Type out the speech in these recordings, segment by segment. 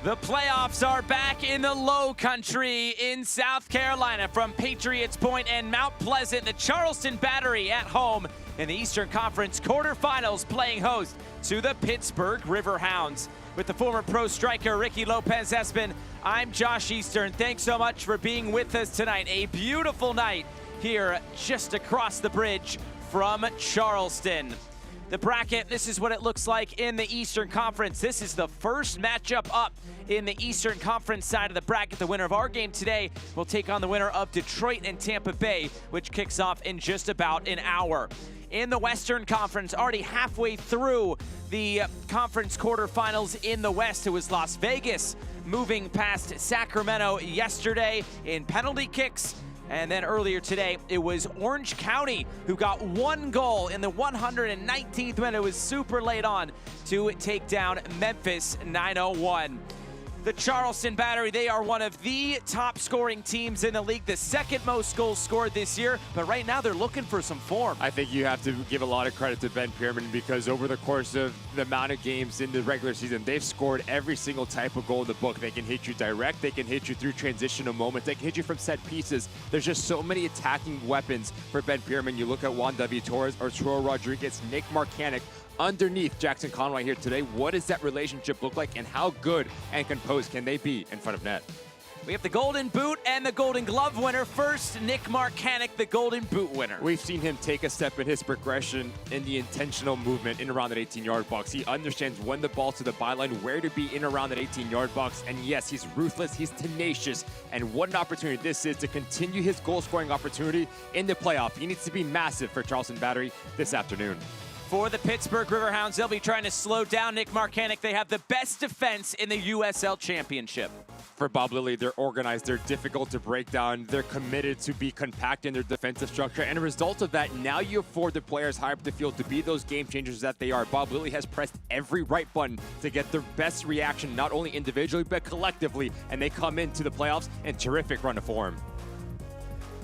The playoffs are back in the Low Country in South Carolina. From Patriots Point and Mount Pleasant, the Charleston Battery at home in the Eastern Conference quarterfinals, playing host to the Pittsburgh Riverhounds. With the former pro striker Ricky Lopez-Espin, I'm Josh Eastern. Thanks so much for being with us tonight. A beautiful night here just across the bridge from Charleston. The bracket, this is what it looks like in the Eastern Conference. This is the first matchup up in the Eastern Conference side of the bracket. The winner of our game today will take on the winner of Detroit and Tampa Bay, which kicks off in just about an hour. In the Western Conference, already halfway through the conference quarterfinals in the West, it was Las Vegas moving past Sacramento yesterday in penalty kicks. And then earlier today, it was Orange County who got one goal in the 119th minute. It was super late on to take down Memphis 901. The Charleston Battery, they are one of the top scoring teams in the league, the second most goals scored this year, but right now they're looking for some form. I think you have to give a lot of credit to Ben Pierman, because over the course of the amount of games in the regular season, they've scored every single type of goal in the book. They can hit you direct, they can hit you through transitional moments, they can hit you from set pieces. There's just so many attacking weapons for Ben Pierman. You look at Juan W. Torres, Arturo Rodriguez, Nick Marcanic, underneath Jackson Conway here today. What does that relationship look like, and how good and composed can they be in front of net? We have the Golden Boot and the Golden Glove winner. First, Nick Marcanic, the Golden Boot winner. We've seen him take a step in his progression in the intentional movement in around that 18-yard box. He understands when the ball to the byline, where to be in around that 18-yard box. And yes, he's ruthless, he's tenacious. And what an opportunity this is to continue his goal-scoring opportunity in the playoff. He needs to be massive for Charleston Battery this afternoon. For the Pittsburgh Riverhounds, they'll be trying to slow down Nick Marcanic. They have the best defense in the USL Championship. For Bob Lilly, they're organized, they're difficult to break down, they're committed to be compact in their defensive structure, and a result of that, now you afford the players high up the field to be those game changers that they are. Bob Lilly has pressed every right button to get the best reaction, not only individually, but collectively, and they come into the playoffs in terrific run of form.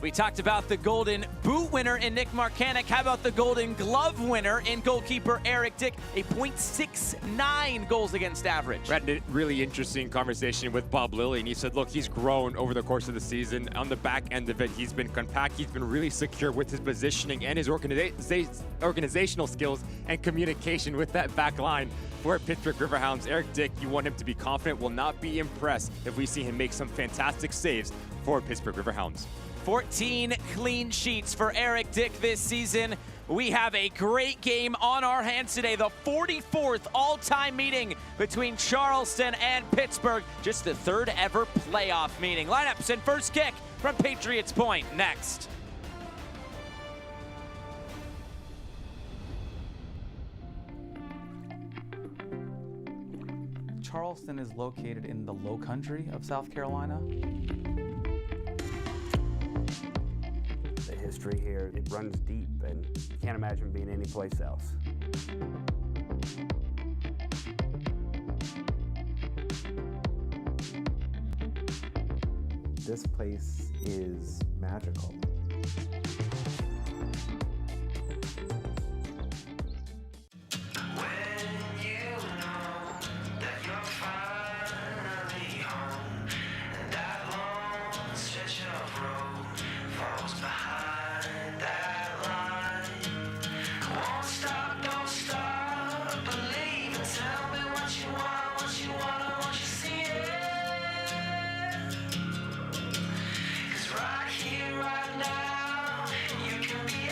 We talked about the Golden Boot winner in Nick Marcanic. How about the Golden Glove winner in goalkeeper Eric Dick? A .69 goals against average. We had a really interesting conversation with Bob Lilly, and he said, look, he's grown over the course of the season. On the back end of it, he's been compact. He's been really secure with his positioning and his organizational skills and communication with that back line. For Pittsburgh Riverhounds, Eric Dick, you want him to be confident, will not be impressed if we see him make some fantastic saves for Pittsburgh Riverhounds. 14 clean sheets for Eric Dick this season. We have a great game on our hands today. The 44th all-time meeting between Charleston and Pittsburgh. Just the third ever playoff meeting. Lineups and first kick from Patriots Point next. Charleston is located in the Low Country of South Carolina. The history here, it runs deep, and you can't imagine being anyplace else. This place is magical. Right here, right now, you can be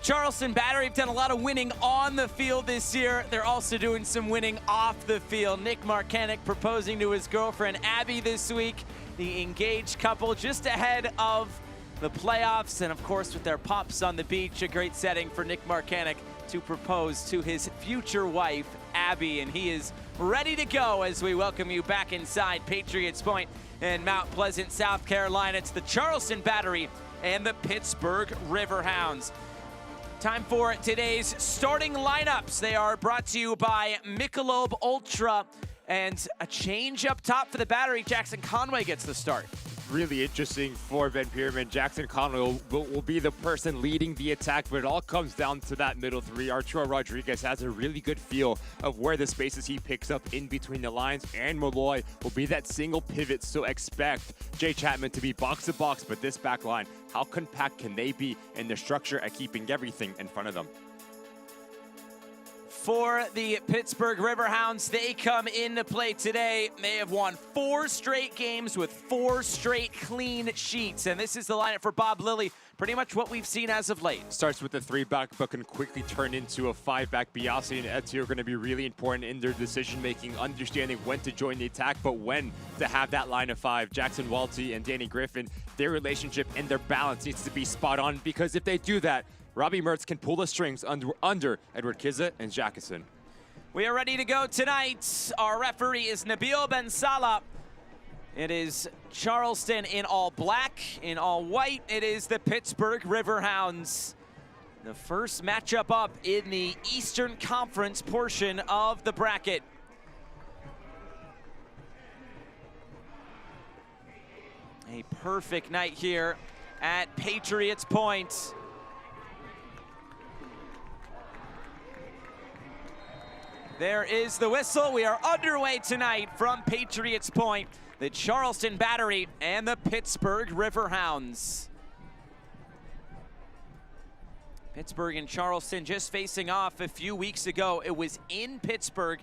Charleston Battery have done a lot of winning on the field this year. They're also doing some winning off the field. Nick Marcanic proposing to his girlfriend Abby this week. The engaged couple just ahead of the playoffs, and of course with their pups on the beach, a great setting for Nick Marcanic to propose to his future wife, Abby, and he is ready to go as we welcome you back inside Patriots Point in Mount Pleasant, South Carolina. It's the Charleston Battery and the Pittsburgh Riverhounds. Time for today's starting lineups. They are brought to you by Michelob Ultra, and a change up top for the Battery. Jackson Conway gets the start. Really interesting for Ben Pierman. Jackson Conway will be the person leading the attack, but it all comes down to that middle three. Arturo Rodriguez has a really good feel of where the spaces he picks up in between the lines, and Malloy will be that single pivot, so expect Jay Chapman to be box to box, but this back line, how compact can they be in their structure at keeping everything in front of them? For the Pittsburgh Riverhounds, they come into play today. They have won 4 straight games with 4 straight clean sheets, and this is the lineup for Bob Lilly. Pretty much what we've seen as of late. Starts with the 3-back, but can quickly turn into a 5-back. Biasi and Etienne are going to be really important in their decision-making, understanding when to join the attack, but when to have that line of 5. Jackson Walty and Danny Griffin, their relationship and their balance needs to be spot on, because if they do that, Robbie Mertz can pull the strings under Edward Kizza and Jackson. We are ready to go tonight. Our referee is Nabil Ben Salah. It is Charleston in all black, in all white. It is the Pittsburgh Riverhounds. The first matchup up in the Eastern Conference portion of the bracket. A perfect night here at Patriots Point. There is the whistle. We are underway tonight from Patriots Point, the Charleston Battery and the Pittsburgh Riverhounds. Pittsburgh and Charleston just facing off a few weeks ago. It was in Pittsburgh,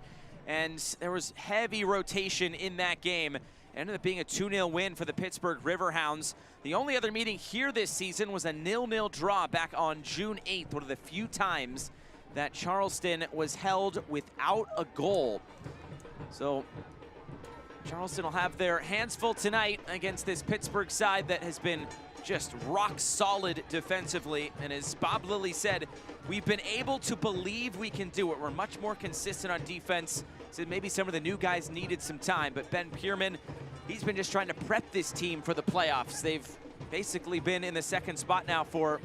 and there was heavy rotation in that game. It ended up being a 2-0 win for the Pittsburgh Riverhounds. The only other meeting here this season was a 0-0 draw back on June 8th, one of the few times that Charleston was held without a goal. So Charleston will have their hands full tonight against this Pittsburgh side that has been just rock solid defensively. And as Bob Lilly said, we've been able to believe we can do it. We're much more consistent on defense. So maybe some of the new guys needed some time, but Ben Pierman, he's been just trying to prep this team for the playoffs. They've basically been in the second spot now for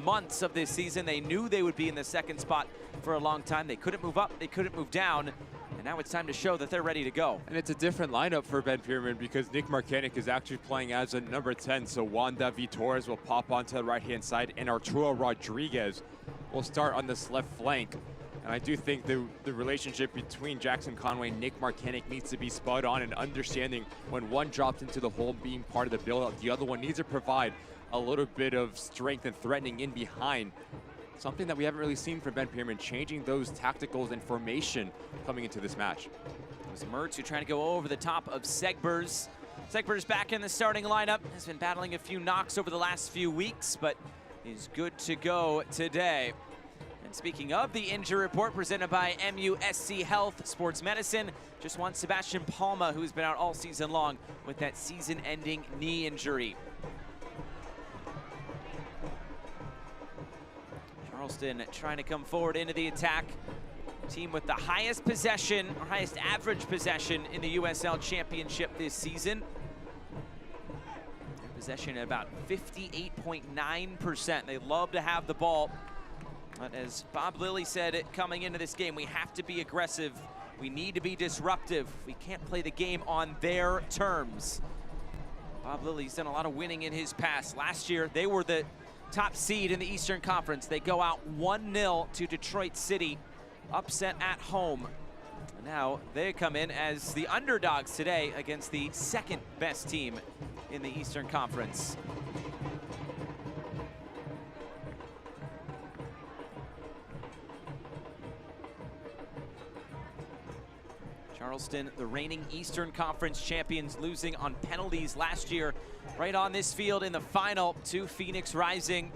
months of this season. They knew they would be in the second spot for a long time. They couldn't move up, they couldn't move down, and now it's time to show that they're ready to go. And it's a different lineup for Ben Pierman because Nick Marcanic is actually playing as a number 10, so Juan David Torres will pop onto the right-hand side, and Arturo Rodriguez will start on this left flank. And I do think the relationship between Jackson Conway and Nick Marcanic needs to be spot on, and understanding when one drops into the hole being part of the build-up, the other one needs to provide a little bit of strength and threatening in behind. Something that we haven't really seen from Ben Pierman, changing those tacticals and formation coming into this match. It was Mertz who trying to go over the top of Segbers. Segbers back in the starting lineup, has been battling a few knocks over the last few weeks, but is good to go today. And speaking of the injury report presented by MUSC Health Sports Medicine, just one Sebastian Palma, who's been out all season long with that season-ending knee injury. Charleston trying to come forward into the attack. Team with the highest possession, or highest average possession in the USL Championship this season. Their possession at about 58.9%. They love to have the ball. But as Bob Lilly said coming into this game, we have to be aggressive. We need to be disruptive. We can't play the game on their terms. Bob Lilly's done a lot of winning in his past. Last year, they were the top seed in the Eastern Conference. They go out 1-0 to Detroit City, upset at home. Now they come in as the underdogs today against the second best team in the Eastern Conference. Charleston, the reigning Eastern Conference champions, losing on penalties last year, right on this field in the final to Phoenix Rising.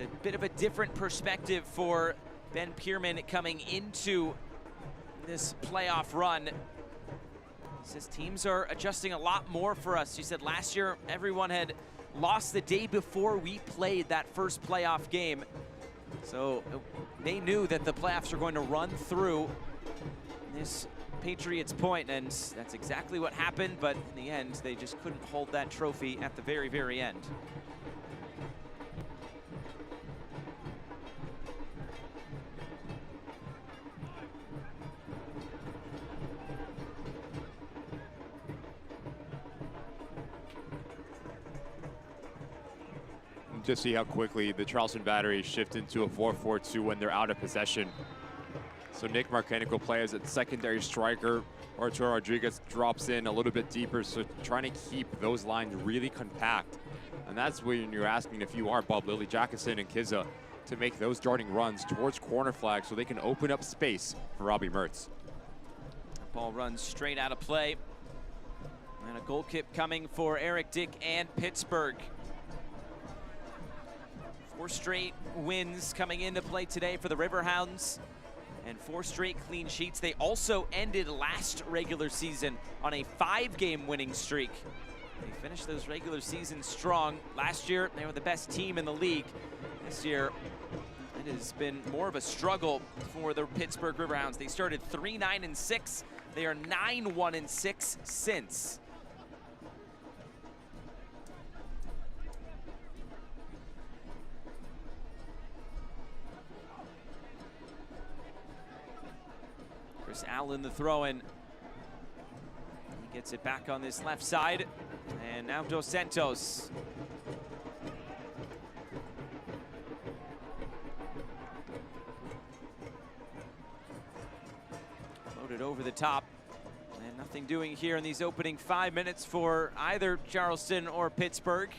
a bit of a different perspective for Ben Pierman coming into this playoff run. He says teams are adjusting a lot more for us. He said last year everyone had lost the day before we played that first playoff game. So they knew that the playoffs are going to run through this Patriots Point, and that's exactly what happened, but in the end, they just couldn't hold that trophy at the very, very end. Just see how quickly the Charleston Battery shift into a 4-4-2 when they're out of possession. So Nick Marquenic will play as a secondary striker. Arturo Rodriguez drops in a little bit deeper, so trying to keep those lines really compact. And that's when you're asking, if you are Bob Lilly, Jackson and Kizza, to make those darting runs towards corner flag so they can open up space for Robbie Mertz. Ball runs straight out of play. And a goal kick coming for Eric Dick and Pittsburgh. 4 straight wins coming into play today for the Riverhounds, and 4 straight clean sheets. They also ended last regular season on a 5-game winning streak. They finished those regular seasons strong. Last year, they were the best team in the league. This year, it has been more of a struggle for the Pittsburgh Riverhounds. They started 3-9-6. They are 9-1-6 since. Chris Allen, the throw-in. He gets it back on this left side. And now Dos Santos. Loaded over the top. And nothing doing here in these opening 5 minutes for either Charleston or Pittsburgh.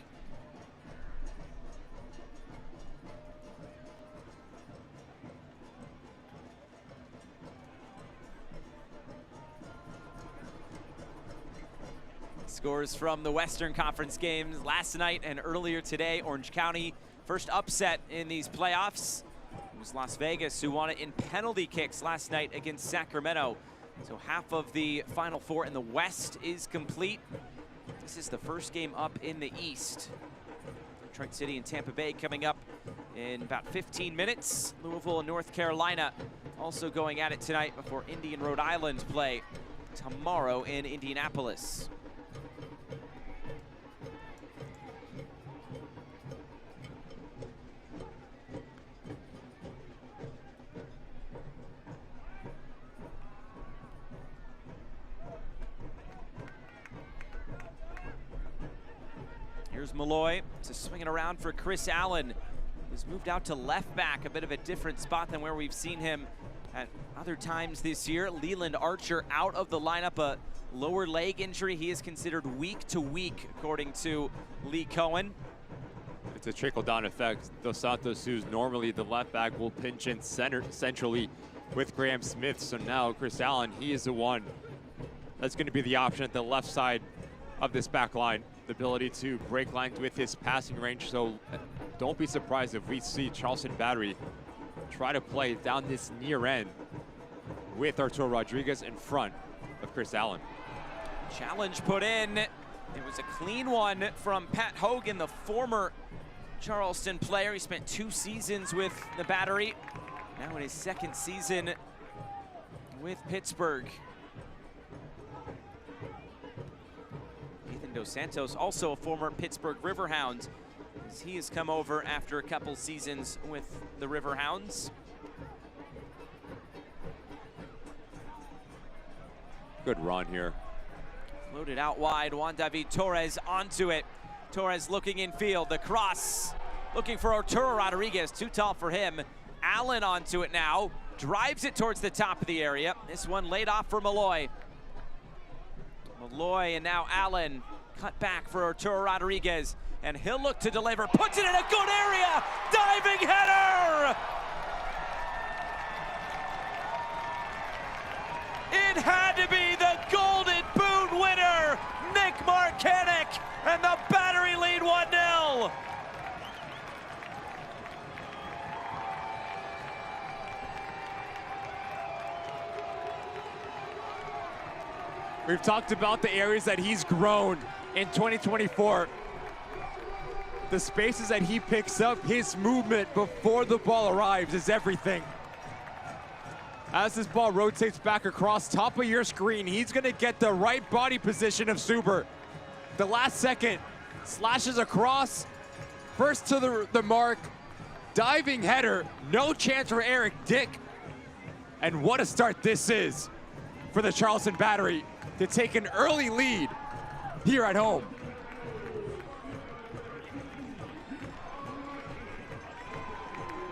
Scores from the Western Conference games last night and earlier today. Orange County, first upset in these playoffs. It was Las Vegas who won it in penalty kicks last night against Sacramento. So half of the Final Four in the West is complete. This is the first game up in the East. Detroit City and Tampa Bay coming up in about 15 minutes. Louisville and North Carolina also going at it tonight before Indy and Rhode Island play tomorrow in Indianapolis. Here's Malloy to swing it around for Chris Allen, who's moved out to left back, a bit of a different spot than where we've seen him at other times this year. Leland Archer out of the lineup, a lower leg injury. He is considered week to week, according to Lee Cohen. It's a trickle-down effect. Dos Santos, who's normally the left back, will pinch in centrally with Graham Smith. So now Chris Allen, he is the one that's going to be the option at the left side of this back line. The ability to break lines with his passing range. So don't be surprised if we see Charleston Battery try to play down this near end with Arturo Rodriguez in front of Chris Allen. Challenge put in. It was a clean one from Pat Hogan, the former Charleston player. He spent 2 seasons with the Battery. Now in his 2nd season with Pittsburgh. Dos Santos, also a former Pittsburgh Riverhound, as he has come over after a couple seasons with the Riverhounds. Good run here. Loaded out wide, Juan David Torres onto it. Torres looking in field, the cross, looking for Arturo Rodriguez, too tall for him. Allen onto it now, drives it towards the top of the area. This one laid off for Malloy. Malloy and now Allen. Cut back for Arturo Rodriguez, and he'll look to deliver, puts it in a good area, diving header! It had to be the Golden Boot winner, Nick Marquenic, and the Battery lead 1-0. We've talked about the areas that he's grown in 2024. The spaces that he picks up, his movement before the ball arrives is everything. As this ball rotates back across top of your screen, he's gonna get the right body position of Suber. The last second, slashes across, first to the mark, diving header, no chance for Eric Dick. And what a start this is for the Charleston Battery to take an early lead here at home.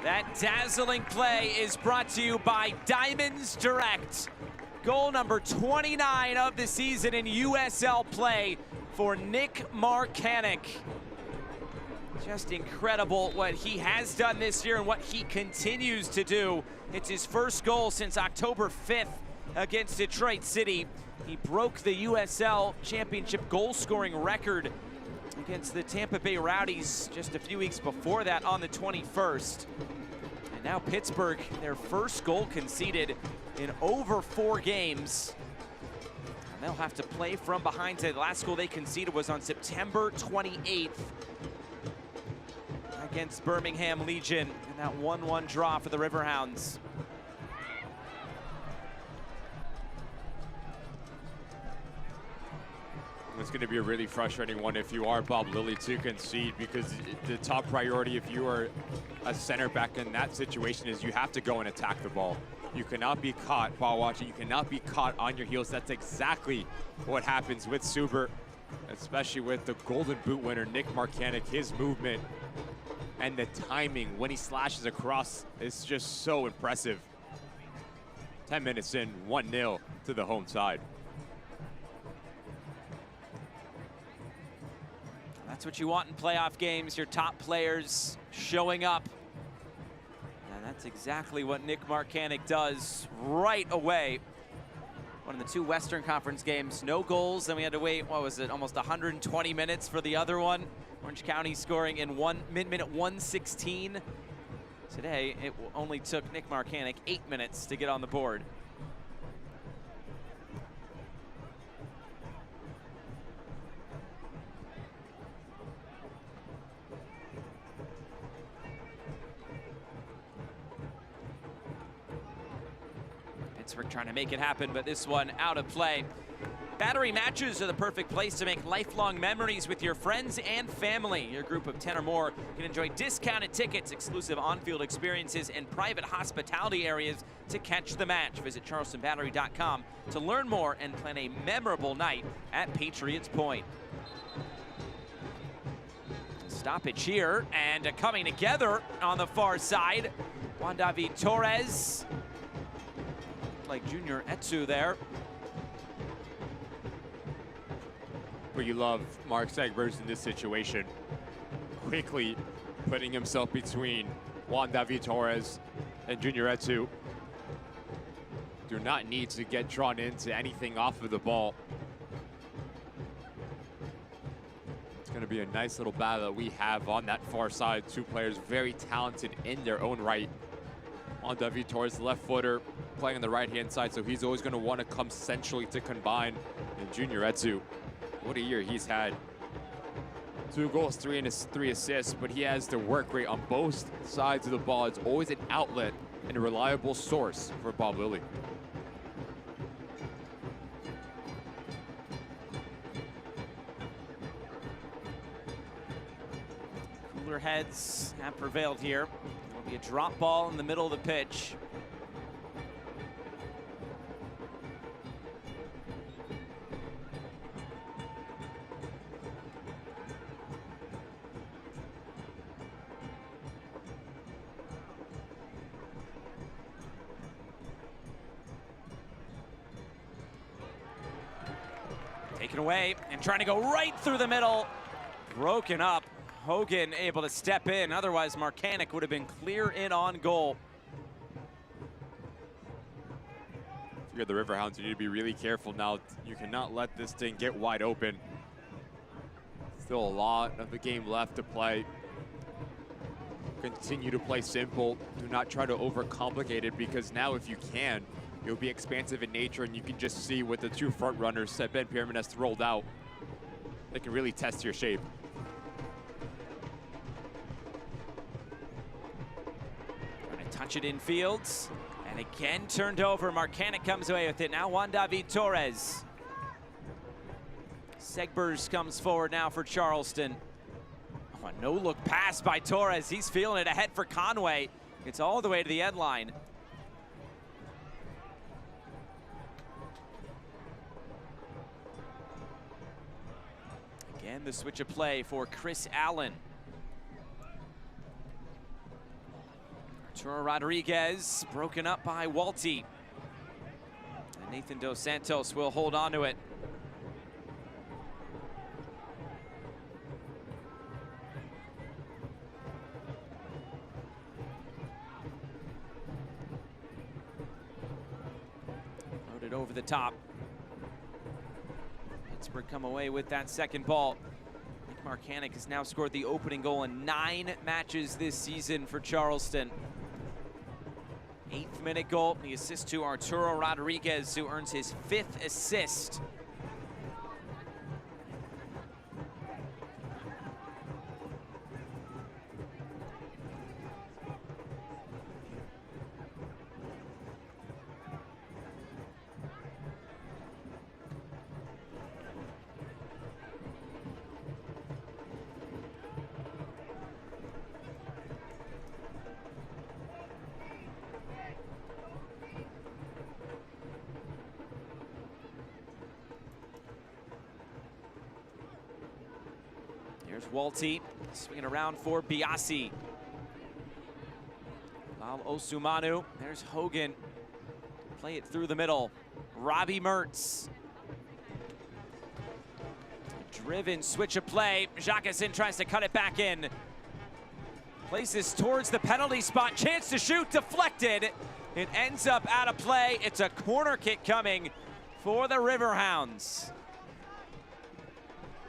That dazzling play is brought to you by Diamonds Direct. Goal number 29 of the season in USL play for Nick Marcanic. Just incredible what he has done this year and what he continues to do. It's his first goal since October 5th against Detroit City. He broke the USL Championship goal-scoring record against the Tampa Bay Rowdies just a few weeks before that on the 21st. And now Pittsburgh, their first goal conceded in over 4 games. And they'll have to play from behind today. The last goal they conceded was on September 28th against Birmingham Legion in that 1-1 draw for the Riverhounds. It's going to be a really frustrating one if you are Bob Lilly to concede, because the top priority if you are a center back in that situation is you have to go and attack the ball. You cannot be caught ball watching. You cannot be caught on your heels. That's exactly what happens with Suber, especially with the Golden Boot winner, Nick Marcanic. His movement and the timing when he slashes across is just so impressive. 10 minutes in, 1-0 to the home side. That's what you want in playoff games, your top players showing up. And that's exactly what Nick Marcanic does right away. One of the 2 Western Conference games, no goals, then we had to wait, what was it, almost 120 minutes for the other one. Orange County scoring in minute 116. Today, it only took Nick Marcanic 8 minutes to get on the board. Pittsburgh trying to make it happen, but this one out of play. Battery matches are the perfect place to make lifelong memories with your friends and family. Your group of 10 or more can enjoy discounted tickets, exclusive on-field experiences, and private hospitality areas to catch the match. Visit charlestonbattery.com to learn more and plan a memorable night at Patriots Point. Stoppage here, and coming together on the far side. Juan David Torres, like Junior Etsu there. But you love Mark Segbers in this situation, quickly putting himself between Juan David Torres and Junior Etsu. Do not need to get drawn into anything off of the ball. It's going to be a nice little battle that we have on that far side. 2 players very talented in their own right. Juan David Torres, left footer, playing on the right-hand side, so he's always going to want to come centrally to combine. And Junior Etsu, what a year he's had. 2 goals, 3 assists, but he has the work rate on both sides of the ball. It's always an outlet and a reliable source for Bob Lilly. Cooler heads have prevailed here. It'll be a drop ball in the middle of the pitch. Taken away and trying to go right through the middle. Broken up. Hogan able to step in. Otherwise, Marcanic would have been clear in on goal. If you're the Riverhounds, you need to be really careful now. You cannot let this thing get wide open. Still a lot of the game left to play. Continue to play simple. Do not try to overcomplicate it, because now if you can, It'll be expansive in nature, and you can just see with the two front runners that Ben Pierman has rolled out, they can really test your shape. Trying to touch it in fields, and again turned over. Marcanic comes away with it. Now Juan David Torres. Segbers comes forward now for Charleston. Oh, a no-look pass by Torres. He's feeling it ahead for Conway. It's all the way to the end line. Again, the switch of play for Chris Allen. Arturo Rodriguez broken up by Walty. And Nathan Dos Santos will hold on to it. Loaded over the top. Pittsburgh come away with that second ball. Nick Marcanic has now scored the opening goal in 9 matches this season for Charleston. 8th minute goal, the assist to Arturo Rodriguez, who earns his 5th assist. There's Walty swinging around for Biasi. Lal Osumanu. There's Hogan. Play it through the middle. Robbie Mertz. Driven switch of play. Jacquesin tries to cut it back in. Plays this towards the penalty spot. Chance to shoot, deflected. It ends up out of play. It's a corner kick coming for the Riverhounds.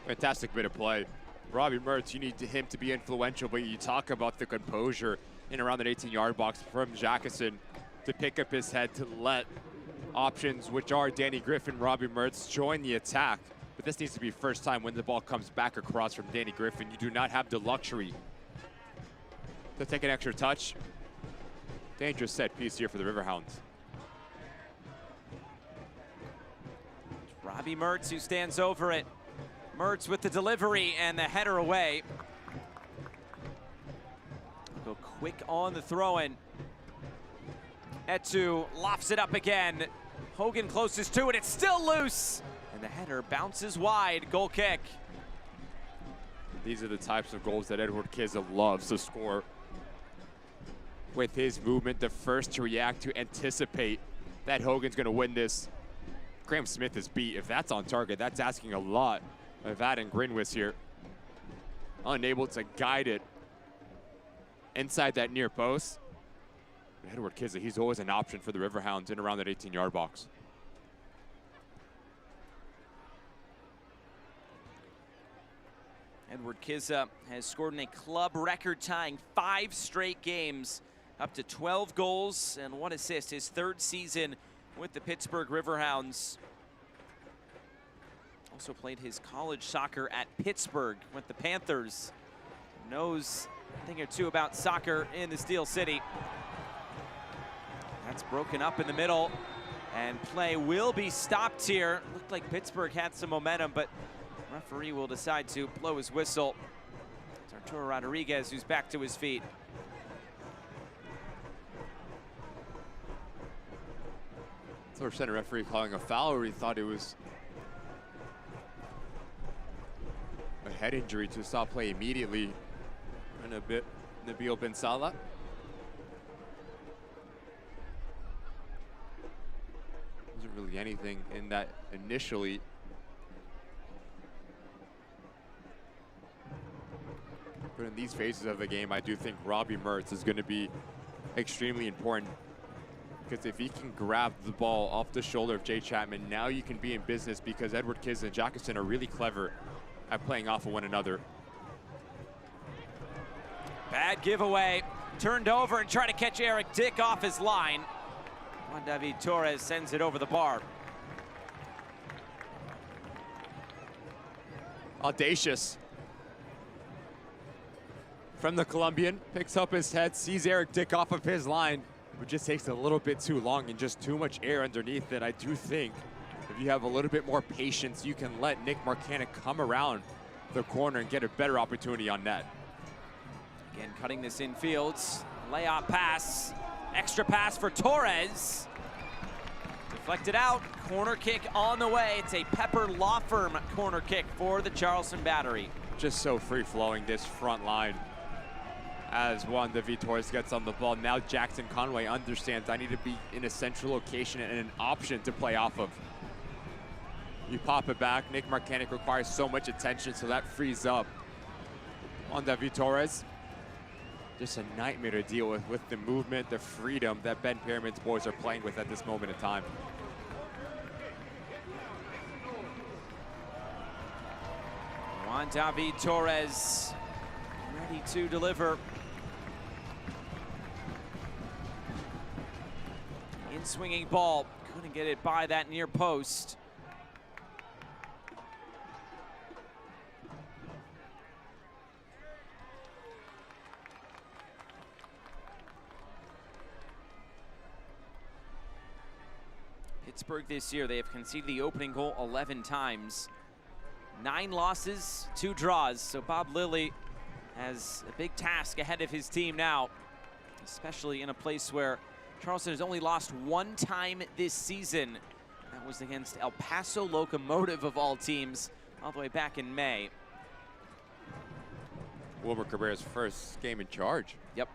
Fantastic bit of play. Robbie Mertz, you need him to be influential, but you talk about the composure in around that 18-yard box from Jacquesin to pick up his head to let options, which are Danny Griffin, Robbie Mertz, join the attack. But this needs to be first time when the ball comes back across from Danny Griffin. You do not have the luxury to take an extra touch. Dangerous set piece here for the Riverhounds. Robbie Mertz who stands over it. Mertz with the delivery and the header away. Go quick on the throw-in. Etu lofts it up again. Hogan closest to it, it's still loose. And the header bounces wide, goal kick. These are the types of goals that Edward Kiza loves to score. With his movement, the first to react, to anticipate that Hogan's gonna win this. Graham Smith is beat. If that's on target, that's asking a lot of Adam Grinwis here. Unable to guide it inside that near post. Edward Kiza, he's always an option for the Riverhounds in around that 18-yard box. Edward Kiza has scored in a club record-tying 5 straight games, up to 12 goals and 1 assist, his 3rd season with the Pittsburgh Riverhounds. Also played his college soccer at Pittsburgh with the Panthers. Knows a thing or two about soccer in the Steel City. That's broken up in the middle, and play will be stopped here. Looked like Pittsburgh had some momentum, but the referee will decide to blow his whistle. It's Arturo Rodriguez who's back to his feet. Third center referee calling a foul, or he thought it was a head injury to stop play immediately. And a bit, Nabil Ben Salah. Wasn't really anything in that initially. But in these phases of the game, I do think Robbie Mertz is going to be extremely important. Because if he can grab the ball off the shoulder of Jay Chapman, now you can be in business, because Edward Kiza and Jacquesin are really clever at playing off of one another. Bad giveaway. Turned over and tried to catch Eric Dick off his line. Juan David Torres sends it over the bar. Audacious. From the Colombian, picks up his head, sees Eric Dick off of his line, but just takes a little bit too long and just too much air underneath it. I do think if you have a little bit more patience, you can let Nick Marcanic come around the corner and get a better opportunity on net. Again, cutting this infield. Layoff pass. Extra pass for Torres. Deflected out. Corner kick on the way. It's a Pepper Law Firm corner kick for the Charleston Battery. Just so free-flowing, this front line. As Juan David Torres gets on the ball, now Jackson Conway understands I need to be in a central location and an option to play off of. You pop it back. Nick Marcanic requires so much attention, so that frees up Juan David Torres. Just a nightmare to deal with the movement, the freedom that Ben Pyramid's boys are playing with at this moment in time. Juan David Torres ready to deliver. In swinging ball, couldn't get it by that near post. Pittsburgh this year, they have conceded the opening goal 11 times. 9 losses, 2 draws. So Bob Lilly has a big task ahead of his team now, especially in a place where Charleston has only lost 1 time this season. That was against El Paso Locomotive of all teams, all the way back in May. Wilmer Cabrera's first game in charge. Yep.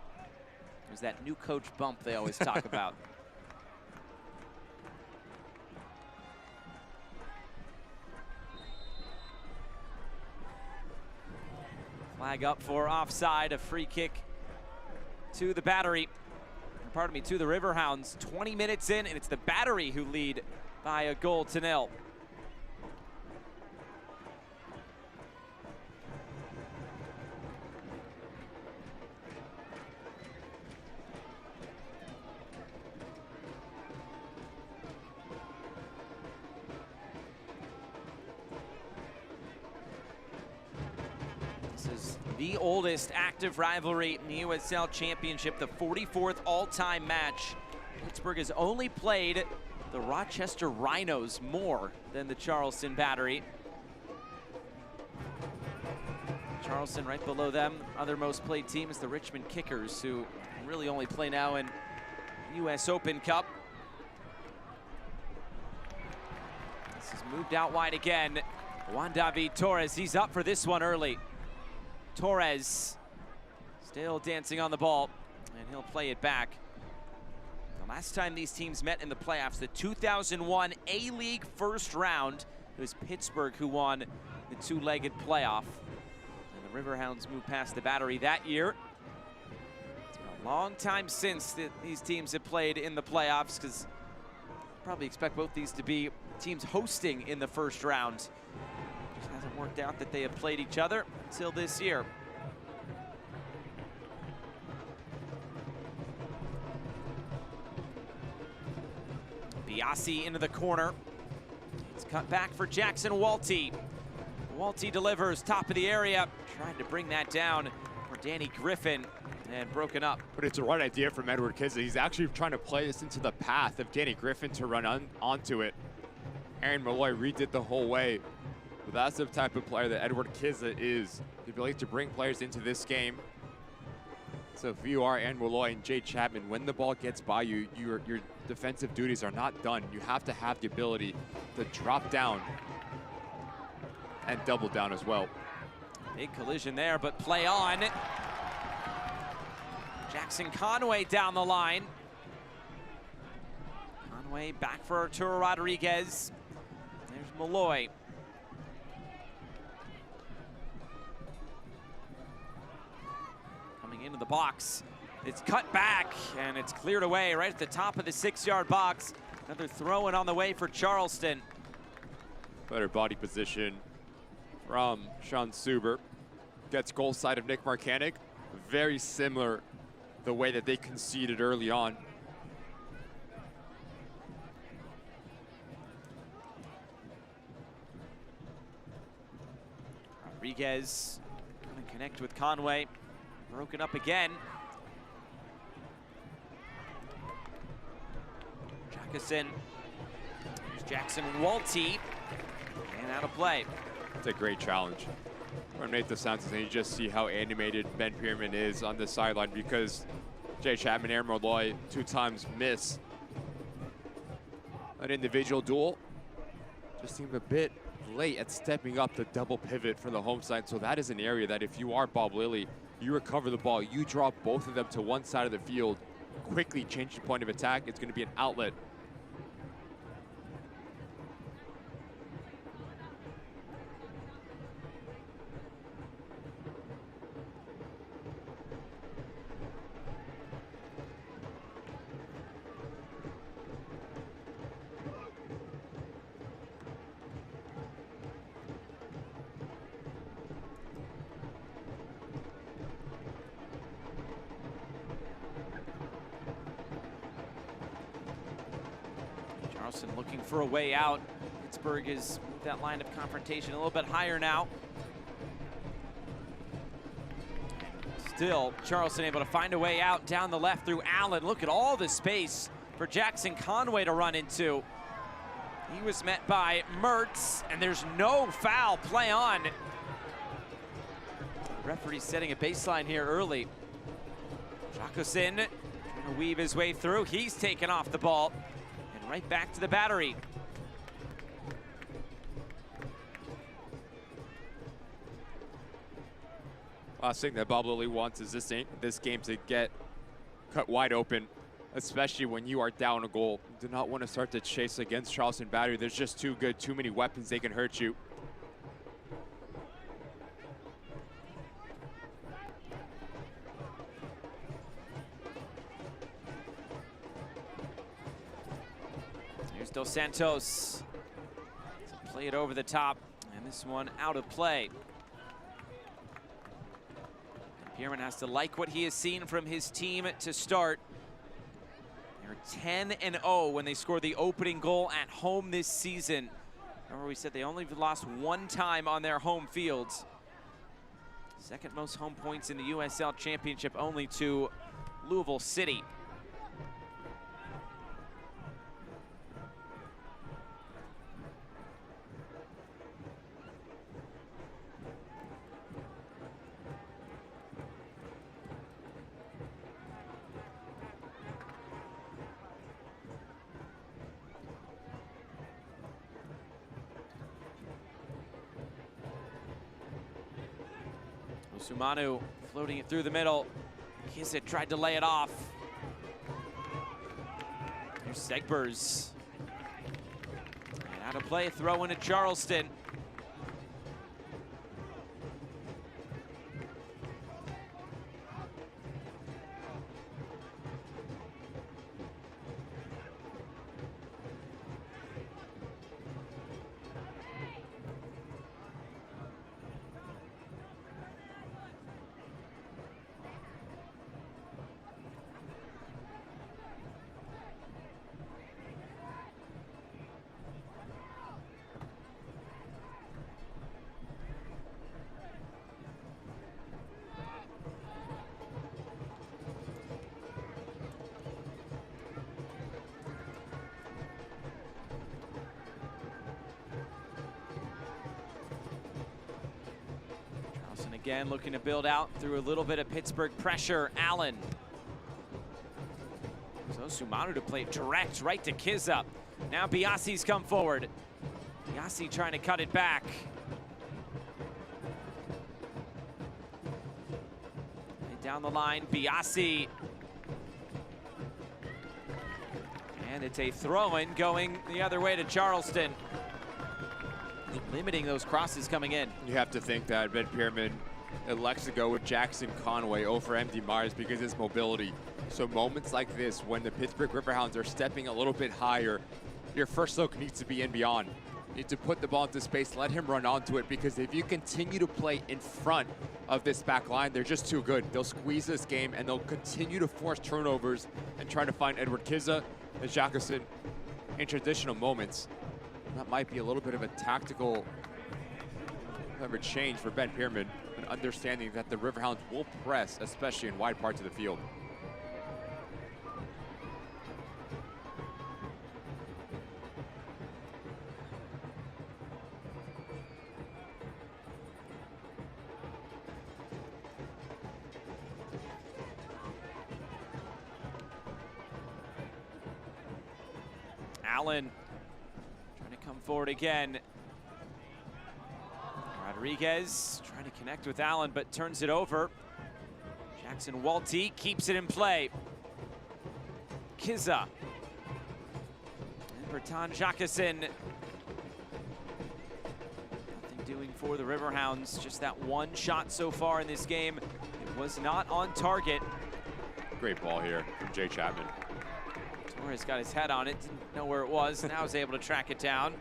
There's that new coach bump they always talk about. Flag up for offside, a free kick to the Battery. Pardon me, to the Riverhounds. 20 minutes in, and it's the Battery who lead by 1-0. This is the oldest active rivalry in the USL Championship, the 44th all-time match. Pittsburgh has only played the Rochester Rhinos more than the Charleston Battery. Charleston right below them. Other most played team is the Richmond Kickers, who really only play now in US Open Cup. This is moved out wide again. Juan David Torres, he's up for this one early. Torres still dancing on the ball, and he'll play it back. The last time these teams met in the playoffs, the 2001 A-League first round, it was Pittsburgh who won the 2-legged playoff. And the Riverhounds moved past the Battery that year. It's been a long time since these teams have played in the playoffs, because probably expect both these to be teams hosting in the first round. Just hasn't worked out that they have played each other until this year. Biasi into the corner. It's cut back for Jackson Walty. Walty delivers, top of the area. Trying to bring that down for Danny Griffin, and broken up. But it's a right idea from Edward Kizza. He's actually trying to play this into the path of Danny Griffin to run onto it. Aaron Malloy redid the whole way. But that's the type of player that Edward Kizza is. The ability to bring players into this game. So if you are Aaron Malloy and Jay Chapman, when the ball gets by you, your defensive duties are not done. You have to have the ability to drop down and double down as well. Big collision there, but play on. Jackson Conway down the line. Conway back for Arturo Rodriguez. There's Malloy. Coming into the box. It's cut back, and it's cleared away right at the top of the 6-yard box. Another throw-in on the way for Charleston. Better body position from Sean Suber. Gets goal side of Nick Marcanic. Very similar the way that they conceded early on. Rodriguez gonna connect with Conway. Broken up again. Jackson. Here's Jackson Walty. And out of play. It's a great challenge. From Nathan Santos, and you just see how animated Ben Pierman is on the sideline because Jay Chapman, Aaron Molloy, 2 times miss an individual duel. Just seemed a bit late at stepping up the double pivot for the home side. So that is an area that if you are Bob Lilly, you recover the ball, you drop both of them to one side of the field, quickly change the point of attack. It's going to be an outlet. Charleston looking for a way out. Pittsburgh has moved that line of confrontation a little bit higher now. Still, Charleston able to find a way out down the left through Allen. Look at all the space for Jackson Conway to run into. He was met by Mertz, and there's no foul. Play on. The referee setting a baseline here early. Jacobson trying to weave his way through. He's taken off the ball. And right back to the battery. Last thing that Bob Lilly wants is this game to get cut wide open, especially when you are down a goal. You do not want to start to chase against Charleston Battery. There's just too good, too many weapons. They can hurt you. Here's Dos Santos. Play it over the top, and this one out of play. Pierman has to like what he has seen from his team to start. They're 10-0 when they scored the opening goal at home this season. Remember, we said they only lost 1 time on their home fields. Second most home points in the USL Championship, only to Louisville City. Sumanu floating it through the middle. Kissitt tried to lay it off. Here's Segbers. And out of play, throw into Charleston. Again, looking to build out through a little bit of Pittsburgh pressure. Allen. So Sumanu to play direct right to Kizza. Now Biasi's come forward. Biasi trying to cut it back. And down the line, Biasi. And it's a throw-in going the other way to Charleston. Limiting those crosses coming in. You have to think that Ben Pierman elects to go with Jackson Conway over MD Myers because of his mobility. So moments like this, when the Pittsburgh Riverhounds are stepping a little bit higher, your first look needs to be in beyond. You need to put the ball into space, let him run onto it, because if you continue to play in front of this back line, they're just too good. They'll squeeze this game and they'll continue to force turnovers and try to find Edward Kizza and Jacobson in traditional moments. That might be a little bit of a tactical ever changed for Ben Pierman, and understanding that the Riverhounds will press, especially in wide parts of the field. Allen trying to come forward again. Rodriguez trying to connect with Allen, but turns it over. Jackson Walty keeps it in play. Kiza. And Bertan Jacqueson. Nothing doing for the Riverhounds. Just that one shot so far in this game. It was not on target. Great ball here from Jay Chapman. Torres got his head on it, didn't know where it was, now is able to track it down.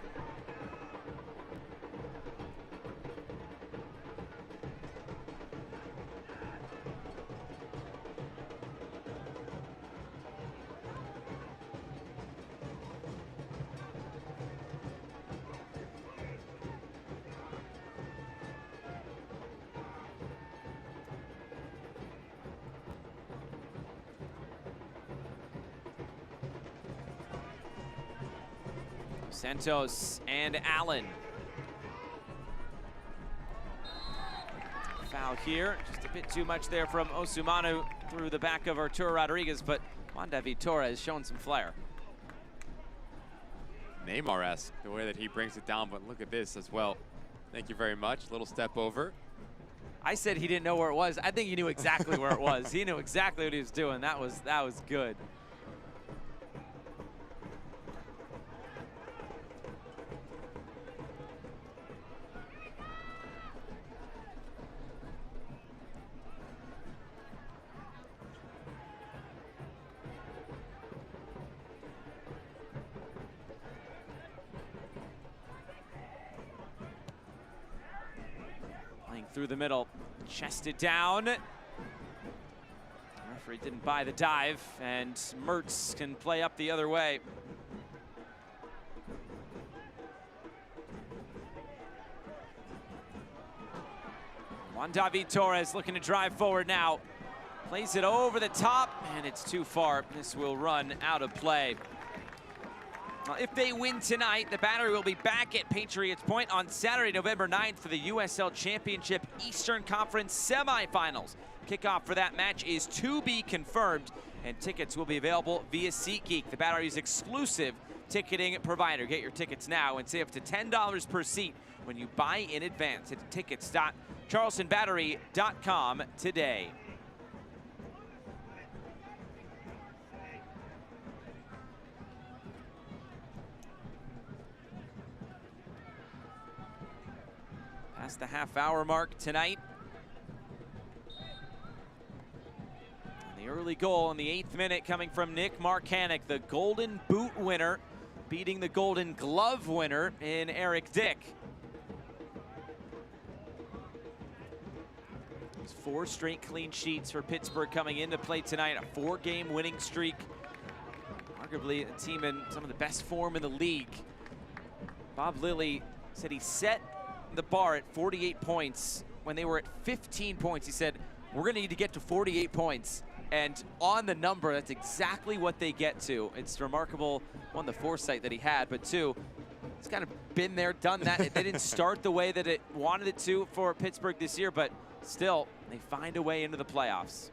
Santos and Allen. Foul here, just a bit too much there from Osumanu through the back of Arturo Rodriguez, but Juan David Torres showing some flair. Neymar-esque, the way that he brings it down, but look at this as well. Thank you very much, little step over. I said he didn't know where it was. I think he knew exactly where it was. He knew exactly what he was doing. That was good. Through the middle, chested down. The referee didn't buy the dive, and Mertz can play up the other way. Juan David Torres looking to drive forward now. Plays it over the top, and it's too far. This will run out of play. Well, if they win tonight, the Battery will be back at Patriots Point on Saturday, November 9th for the USL Championship Eastern Conference semifinals. Kickoff for that match is to be confirmed, and tickets will be available via SeatGeek, the Battery's exclusive ticketing provider. Get your tickets now and save up to $10 per seat when you buy in advance at tickets.charlestonbattery.com today. Past the half-hour mark tonight. And the early goal in the 8th minute coming from Nick Markanek, the Golden Boot winner, beating the Golden Glove winner in Eric Dick. There's 4 straight clean sheets for Pittsburgh coming into play tonight, a 4-game winning streak. Arguably a team in some of the best form in the league. Bob Lilly said he set the bar at 48 points when they were at 15 points. He said, we're gonna need to get to 48 points. And on the number, that's exactly what they get to. It's remarkable, one, the foresight that he had, but two, it's kind of been there, done that. They didn't start the way that it wanted it to for Pittsburgh this year, but still, they find a way into the playoffs.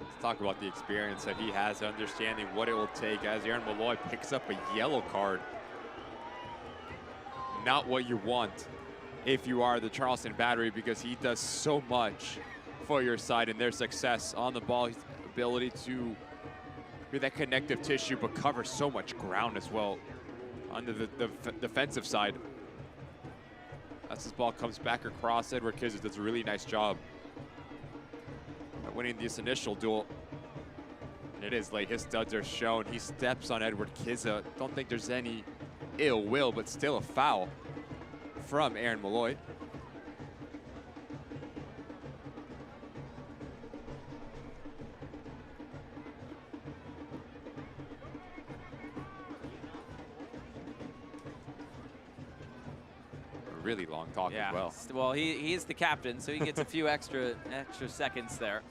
Let's talk about the experience that he has, understanding what it will take as Aaron Malloy picks up a yellow card. Not what you want if you are the Charleston Battery, because he does so much for your side and their success on the ball. His ability to be that connective tissue, but cover so much ground as well under the defensive side. As this ball comes back across, Edward Kiza does a really nice job at winning this initial duel. And it is late, his studs are shown. He steps on Edward Kiza. Don't think there's any ill will, but still a foul from Aaron Malloy. really long talk as well. Well, he is the captain, so he gets a few extra seconds there.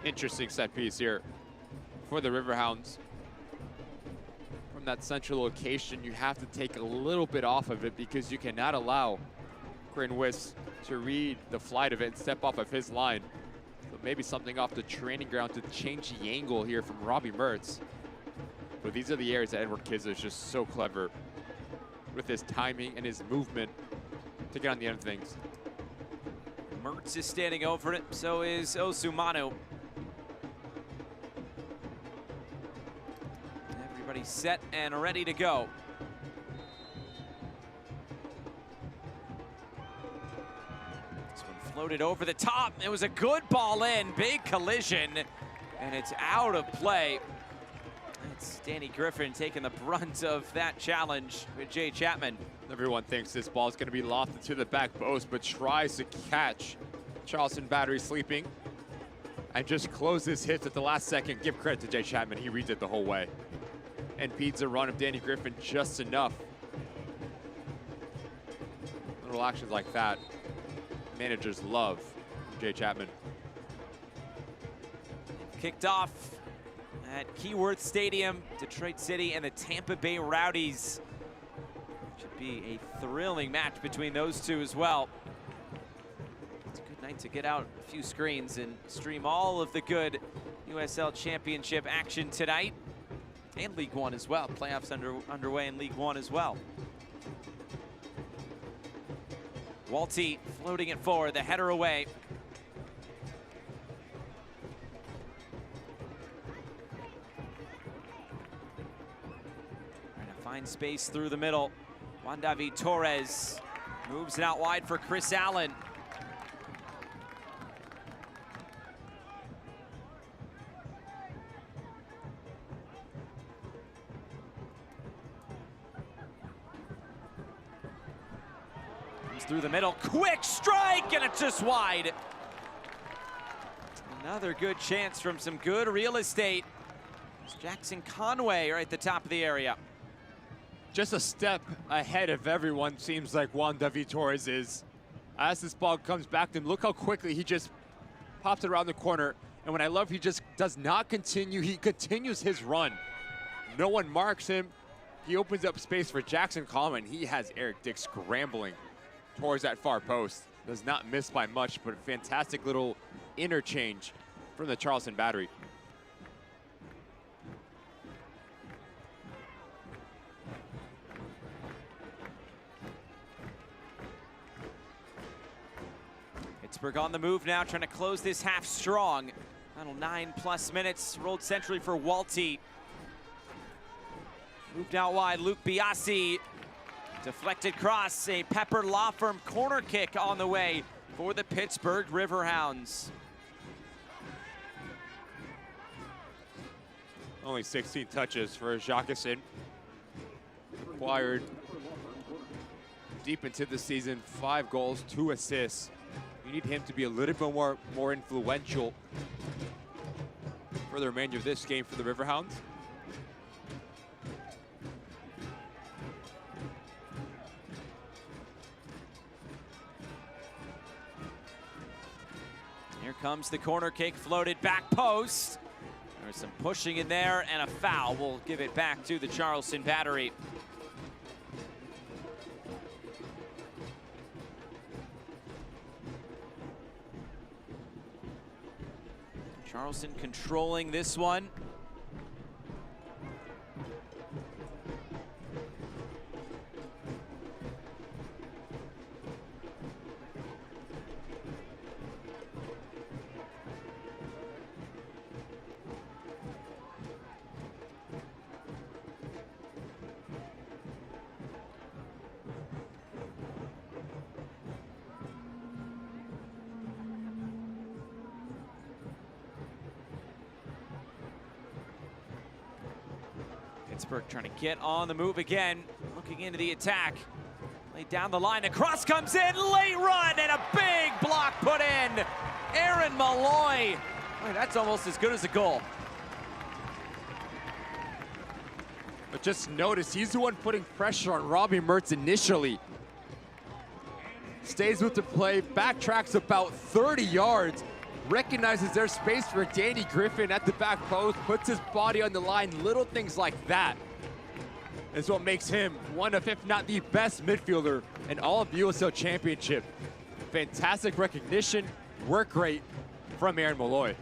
Interesting set piece here for the Riverhounds. From that central location, you have to take a little bit off of it because you cannot allow Grinwis to read the flight of it and step off of his line. So maybe something off the training ground to change the angle here from Robbie Mertz. But these are the areas that Edward Kizza is just so clever with his timing and his movement to get on the end of things. Mertz is standing over it, so is Osumanu. Everybody set and ready to go. This one floated over the top. It was a good ball in, big collision, and it's out of play. It's Danny Griffin taking the brunt of that challenge with Jay Chapman. Everyone thinks this ball is going to be lofted to the back post, but tries to catch Charleston Battery sleeping and just closes hits at the last second. Give credit to Jay Chapman. He reads it the whole way and beats a run of Danny Griffin just enough. Little actions like that, managers love Jay Chapman. Kicked off at Keyworth Stadium, Detroit City and the Tampa Bay Rowdies. Should be a thrilling match between those two as well. It's a good night to get out a few screens and stream all of the good USL Championship action tonight. And League One as well. Playoffs underway in League One as well. Walty floating it forward, the header away. Trying to find space through the middle. Juan David Torres moves it out wide for Chris Allen. Through the middle, quick strike, and it's just wide. Another good chance from some good real estate. It's Jackson Conway right at the top of the area. Just a step ahead of everyone, seems like Juan David Torres is. As this ball comes back to him, look how quickly he just pops it around the corner. And what I love, he just does not continue. He continues his run. No one marks him. He opens up space for Jackson Conway, and he has Eric Dick scrambling towards that far post. Does not miss by much, but a fantastic little interchange from the Charleston Battery. Pittsburgh on the move now, trying to close this half strong. Final 9+ minutes, rolled centrally for Walty. Moved out wide, Luke Biasi. Deflected cross, a Pepper Law Firm corner kick on the way for the Pittsburgh Riverhounds. Only 16 touches for Jacqueson. Acquired deep into the season, 5 goals, 2 assists. You need him to be a little bit more influential for the remainder of this game for the Riverhounds. Here comes the corner kick, floated back post. There's some pushing in there, and a foul will give it back to the Charleston Battery. Charleston controlling this one. Pittsburgh trying to get on the move again, looking into the attack. Laid down the line, the cross comes in, late run, and a big block put in. Aaron Malloy Boy, that's almost as good as a goal. But just notice, he's the one putting pressure on Robbie Mertz initially. Stays with the play, backtracks about 30 yards, recognizes there's space for Danny Griffin at the back post, puts his body on the line. Little things like that is what makes him one of, if not the best midfielder in all of the USL Championship. Fantastic recognition, work rate from Aaron Malloy.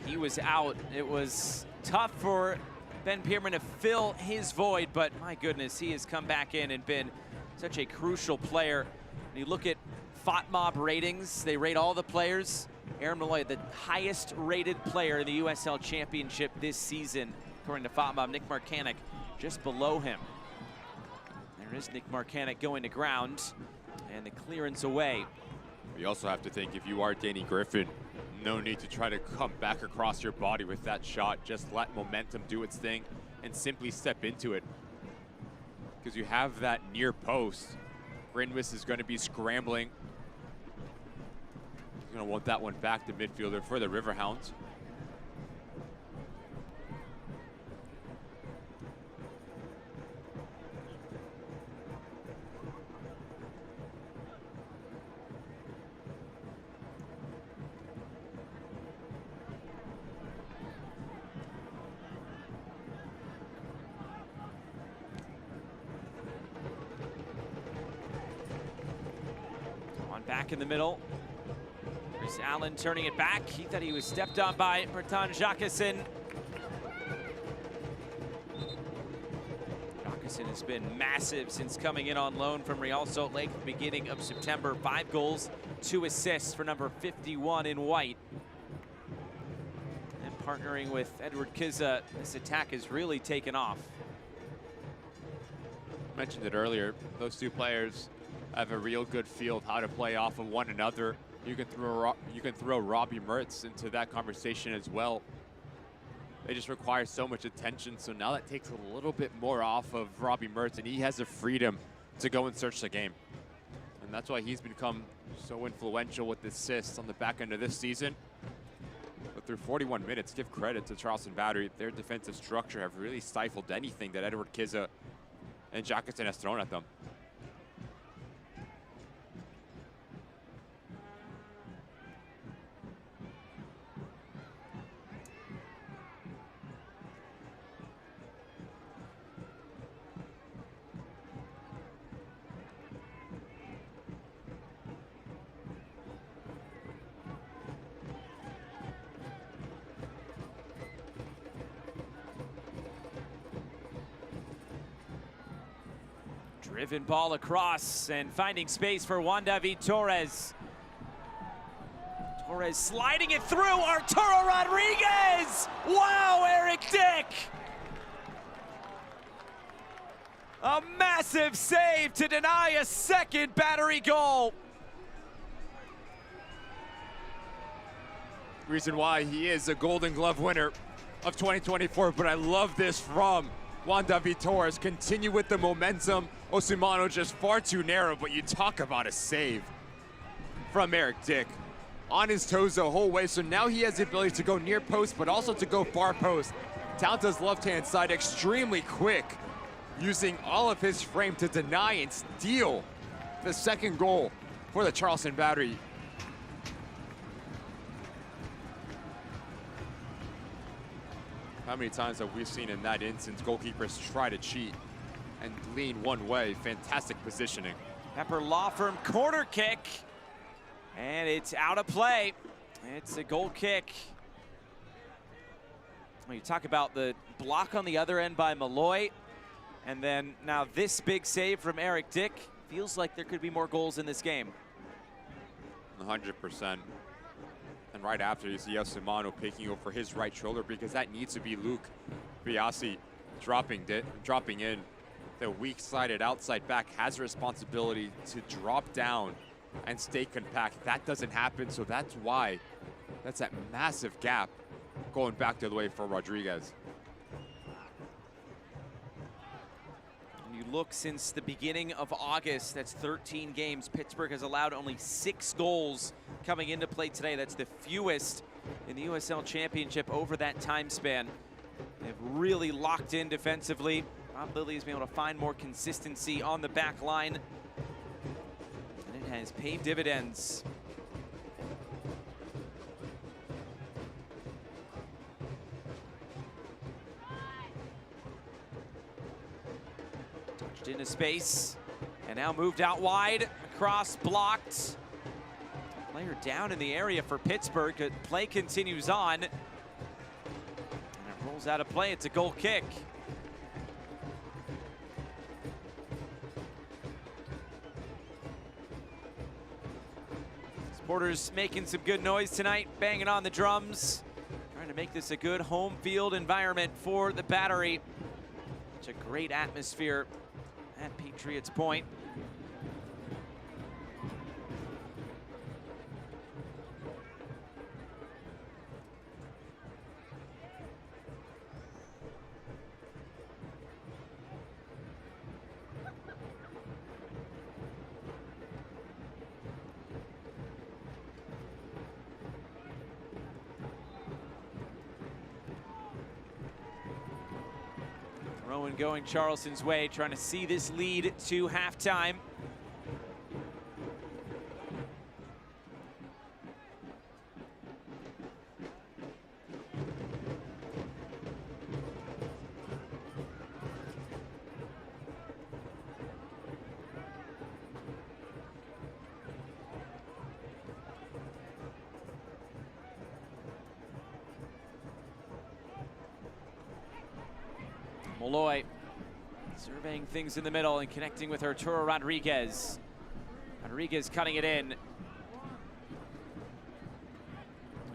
He was out. It was tough for Ben Pearman to fill his void, but my goodness, he has come back in and been such a crucial player. When you look at FOTMob ratings, they rate all the players. Aaron Malloy, the highest rated player in the USL Championship this season, according to FOTMob. Nick Marcanic just below him. There is Nick Marcanic going to ground, and the clearance away. You also have to think, if you are Danny Griffin, no need to try to come back across your body with that shot. Just let momentum do its thing and simply step into it. Because you have that near post. Grinwis is going to be scrambling. He's going to want that one back to midfielder for the Riverhounds. Back in the middle. Chris Allen turning it back. He thought he was stepped on by Bertrand Jacquesin. Jacquesin has been massive since coming in on loan from Real Salt Lake at the beginning of September. 5 goals, 2 assists for number 51 in white. And partnering with Edward Kizza, this attack has really taken off. Mentioned it earlier, those two players have a real good feel of how to play off of one another. You can throw Robbie Mertz into that conversation as well. They just require so much attention, so now that takes a little bit more off of Robbie Mertz, and he has the freedom to go and search the game. And that's why he's become so influential with assists on the back end of this season. But through 41 minutes, give credit to Charleston Battery. Their defensive structure have really stifled anything that Edward Kizza and Jacquesin has thrown at them. Driven ball across and finding space for Juan David Torres. Torres sliding it through, Arturo Rodriguez! Wow, Eric Dick! A massive save to deny a second Battery goal. Reason why he is a Golden Glove winner of 2024, but I love this from Juan David Torres. Continue with the momentum. Osimano just far too narrow, but you talk about a save from Eric Dick. On his toes the whole way, so now he has the ability to go near post, but also to go far post. Down to his left-hand side, extremely quick, using all of his frame to deny and steal the second goal for the Charleston Battery. How many times have we seen in that instance goalkeepers try to cheat and lean one way? Fantastic positioning. Pepper Law Firm corner kick, and it's out of play. It's a goal kick. Well, you talk about the block on the other end by Malloy, and then now this big save from Eric Dick. Feels like there could be more goals in this game. 100%. And right after, you see Osimano picking over his right shoulder, because that needs to be Luke Biasi dropping in. The weak-sided outside back has a responsibility to drop down and stay compact. That doesn't happen, so that's why that's that massive gap going back to the way for Rodriguez. When you look since the beginning of August, that's 13 games. Pittsburgh has allowed only 6 goals coming into play today. That's the fewest in the USL Championship over that time span. They've really locked in defensively. Rob Lilly has been able to find more consistency on the back line, and it has paid dividends. Touched into space, and now moved out wide, across, blocked. Player down in the area for Pittsburgh. Play continues on. And it rolls out of play. It's a goal kick. Supporters making some good noise tonight, banging on the drums, trying to make this a good home field environment for the Battery. Such a great atmosphere at Patriots Point. Rowan going Charleston's way, trying to see this lead to halftime. Malloy surveying things in the middle and connecting with Arturo Rodriguez. Rodriguez cutting it in.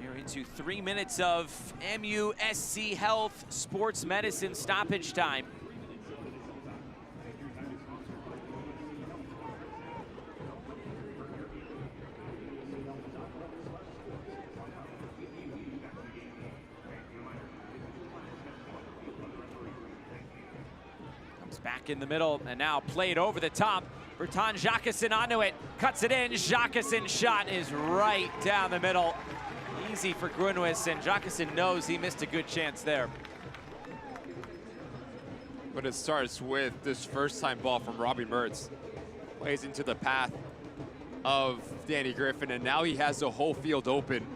We're into 3 minutes of MUSC Health Sports Medicine stoppage time. Back in the middle, and now played over the top. Bertrand Jacquesson onto it, cuts it in. Jacquesson shot is right down the middle. Easy for Grunwis, and Jacquesson knows he missed a good chance there. But it starts with this first-time ball from Robbie Mertz. Plays into the path of Danny Griffin, and now he has the whole field open.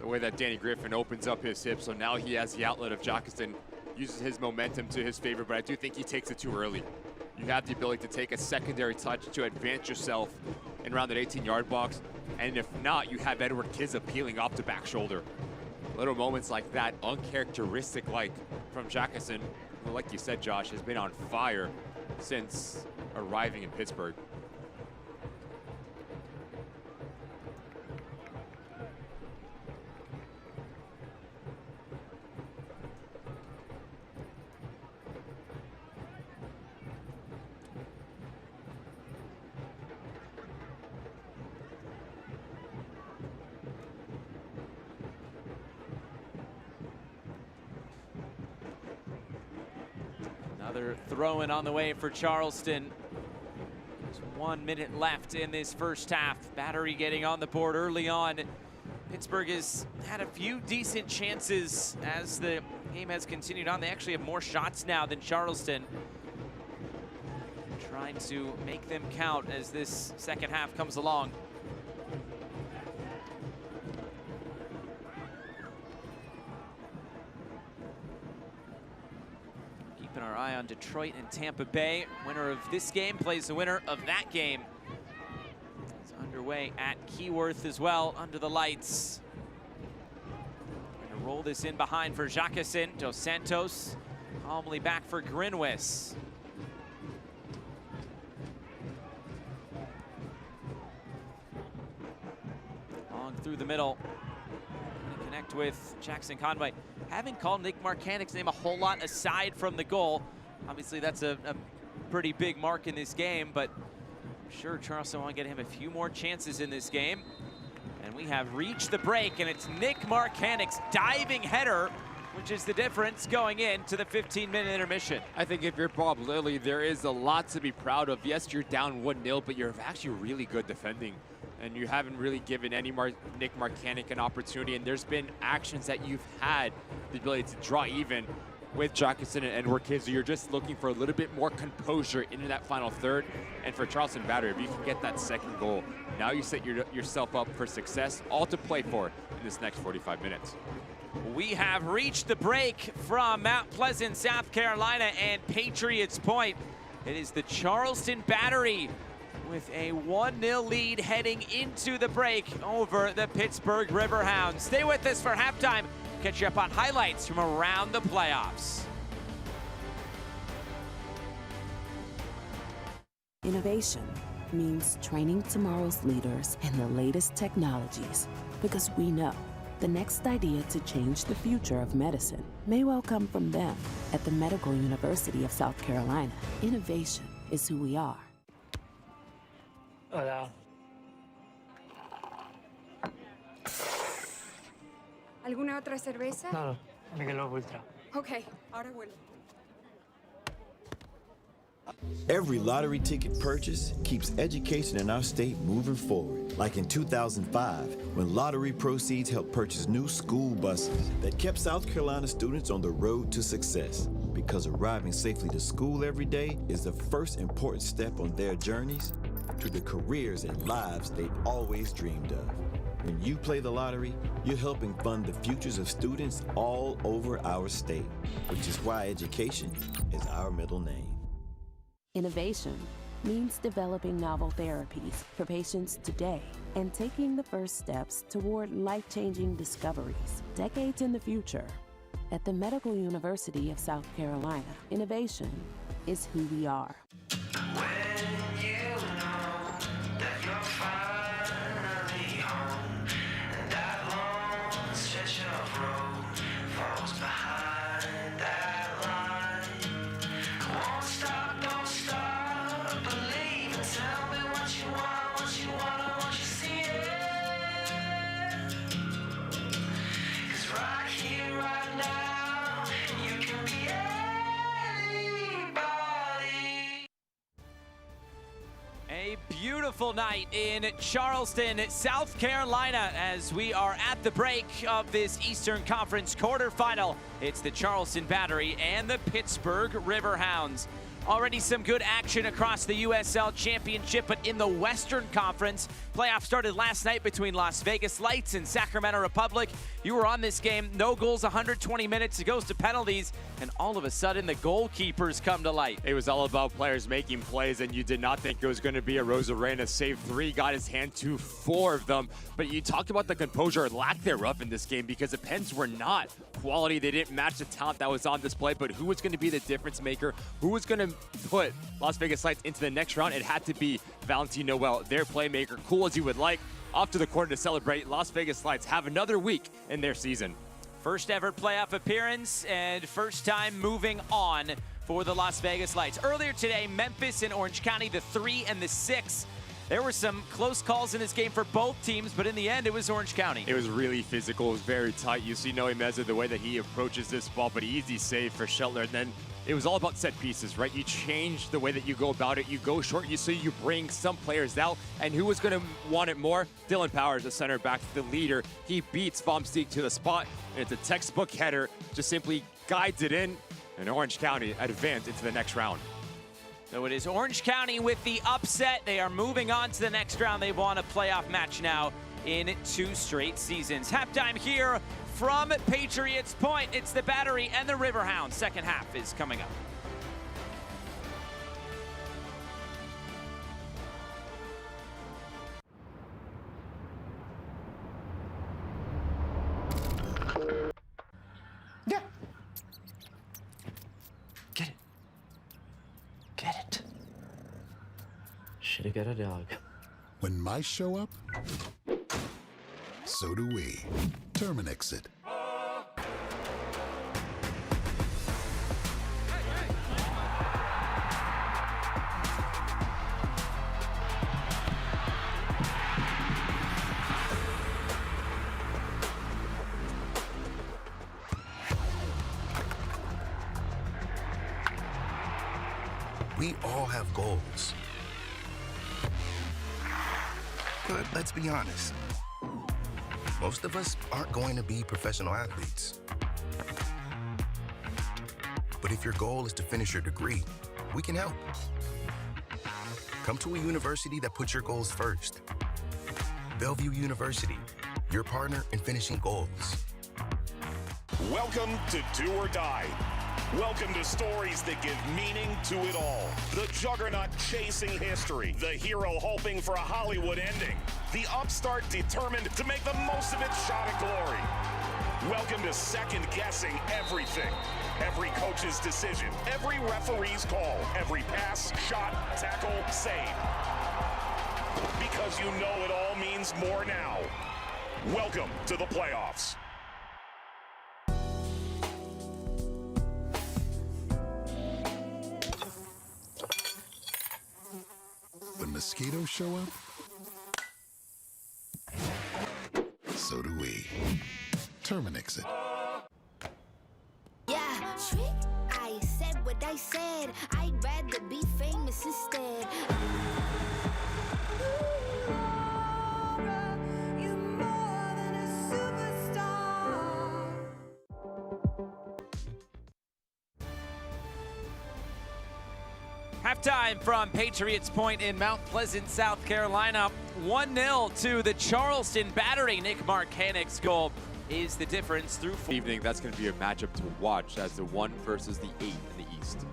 The way that Danny Griffin opens up his hips, so now he has the outlet of Jacquesson, uses his momentum to his favor, but I do think he takes it too early. You have the ability to take a secondary touch to advance yourself and around that 18-yard box, and if not, you have Edward Kizza peeling off the back shoulder. Little moments like that, uncharacteristic-like from Jacquesson, who, like you said, Josh, has been on fire since arriving in Pittsburgh. Another throw-in on the way for Charleston. There's 1 minute left in this first half. Battery getting on the board early on. Pittsburgh has had a few decent chances as the game has continued on. They actually have more shots now than Charleston. Trying to make them count as this second half comes along. Keeping our eye on Detroit and Tampa Bay. Winner of this game plays the winner of that game. It's underway at Keyworth as well, under the lights. Gonna roll this in behind for Jacquesson. Dos Santos calmly back for Grunwis. Long through the middle. Gonna connect with Jackson Conway. Haven't called Nick Marcanic's name a whole lot aside from the goal. Obviously, that's a pretty big mark in this game, but I'm sure Charleston want to get him a few more chances in this game. And we have reached the break, and it's Nick Marcanic's diving header, which is the difference going into the 15-minute intermission. I think if you're Bob Lilly, there is a lot to be proud of. Yes, you're down 1-0, but you're actually really good defending. And you haven't really given any Nick Marcanic an opportunity. And there's been actions that you've had the ability to draw even with Jackson and Edward Kids. You're just looking for a little bit more composure into that final third. And for Charleston Battery, if you can get that second goal, now you set yourself up for success, all to play for in this next 45 minutes. We have reached the break from Mount Pleasant, South Carolina, and Patriots Point. It is the Charleston Battery with a 1-0 lead heading into the break over the Pittsburgh Riverhounds. Stay with us for halftime. Catch you up on highlights from around the playoffs. Innovation means training tomorrow's leaders in the latest technologies, because we know the next idea to change the future of medicine may well come from them. At the Medical University of South Carolina, innovation is who we are. Hola. ¿Alguna otra cerveza? No, Michelob Ultra. Ok, ahora vuelvo. Every lottery ticket purchase keeps education in our state moving forward. Like in 2005, when lottery proceeds helped purchase new school buses that kept South Carolina students on the road to success. Because arriving safely to school every day is the first important step on their journeys to the careers and lives they've always dreamed of. When you play the lottery, you're helping fund the futures of students all over our state, which is why education is our middle name. Innovation means developing novel therapies for patients today and taking the first steps toward life-changing discoveries decades in the future. At the Medical University of South Carolina, innovation is who we are. A beautiful night in Charleston, South Carolina, as we are at the break of this Eastern Conference quarterfinal. It's the Charleston Battery and the Pittsburgh Riverhounds. Already some good action across the USL Championship, but in the Western Conference, playoffs started last night between Las Vegas Lights and Sacramento Republic. You were on this game, no goals, 120 minutes, it goes to penalties, and all of a sudden the goalkeepers come to light. It was all about players making plays, and you did not think it was going to be a Rosarena save 3, got his hand to 4 of them. But you talked about the composure or lack thereof in this game, because the Pens were not quality. They didn't match the talent that was on display, but who was going to be the difference maker? Who was going to put Las Vegas Lights into the next round? It had to be Valentin Noel, their playmaker, cool as you would like. Off to the corner to celebrate. Las Vegas Lights have another week in their season. First ever playoff appearance and first time moving on for the Las Vegas Lights. Earlier today, Memphis and Orange County, the 3 and the 6. There were some close calls in this game for both teams, but in the end, it was Orange County. It was really physical. It was very tight. You see Noe Meza, the way that he approaches this ball, but easy save for Sheltner. And then it was all about set pieces, right? You change the way that you go about it. You go short, so you bring some players out. And who was going to want it more? Dylan Powers, the center back, the leader. He beats Bomsteak to the spot, and it's a textbook header. Just simply guides it in, and Orange County advanced into the next round. So it is Orange County with the upset. They are moving on to the next round. They've won a playoff match now in 2 straight seasons. Halftime here from Patriots Point. It's the Battery and the Riverhounds. Second half is coming up. Yeah. Get it. Get it. Should've got a dog. When mice show up, so do we. Terminix it. We all have goals. But let's be honest. Most of us aren't going to be professional athletes. But if your goal is to finish your degree, we can help. Come to a university that puts your goals first. Bellevue University, your partner in finishing goals. Welcome to Do or Die. Welcome to stories that give meaning to it all. The juggernaut chasing history. The hero hoping for a Hollywood ending. The upstart determined to make the most of its shot at glory. Welcome to second-guessing everything. Every coach's decision, every referee's call, every pass, shot, tackle, save. Because you know it all means more now. Welcome to the playoffs. When mosquitoes show up, so do we. Terminix it. Yeah, trick. I said what I said. I'd rather be famous instead. Halftime from Patriots Point in Mount Pleasant, South Carolina. 1-0 to the Charleston Battery. Nick Marcanic's goal is the difference through four. Evening, that's going to be a matchup to watch as the 1 versus the 8 in the East.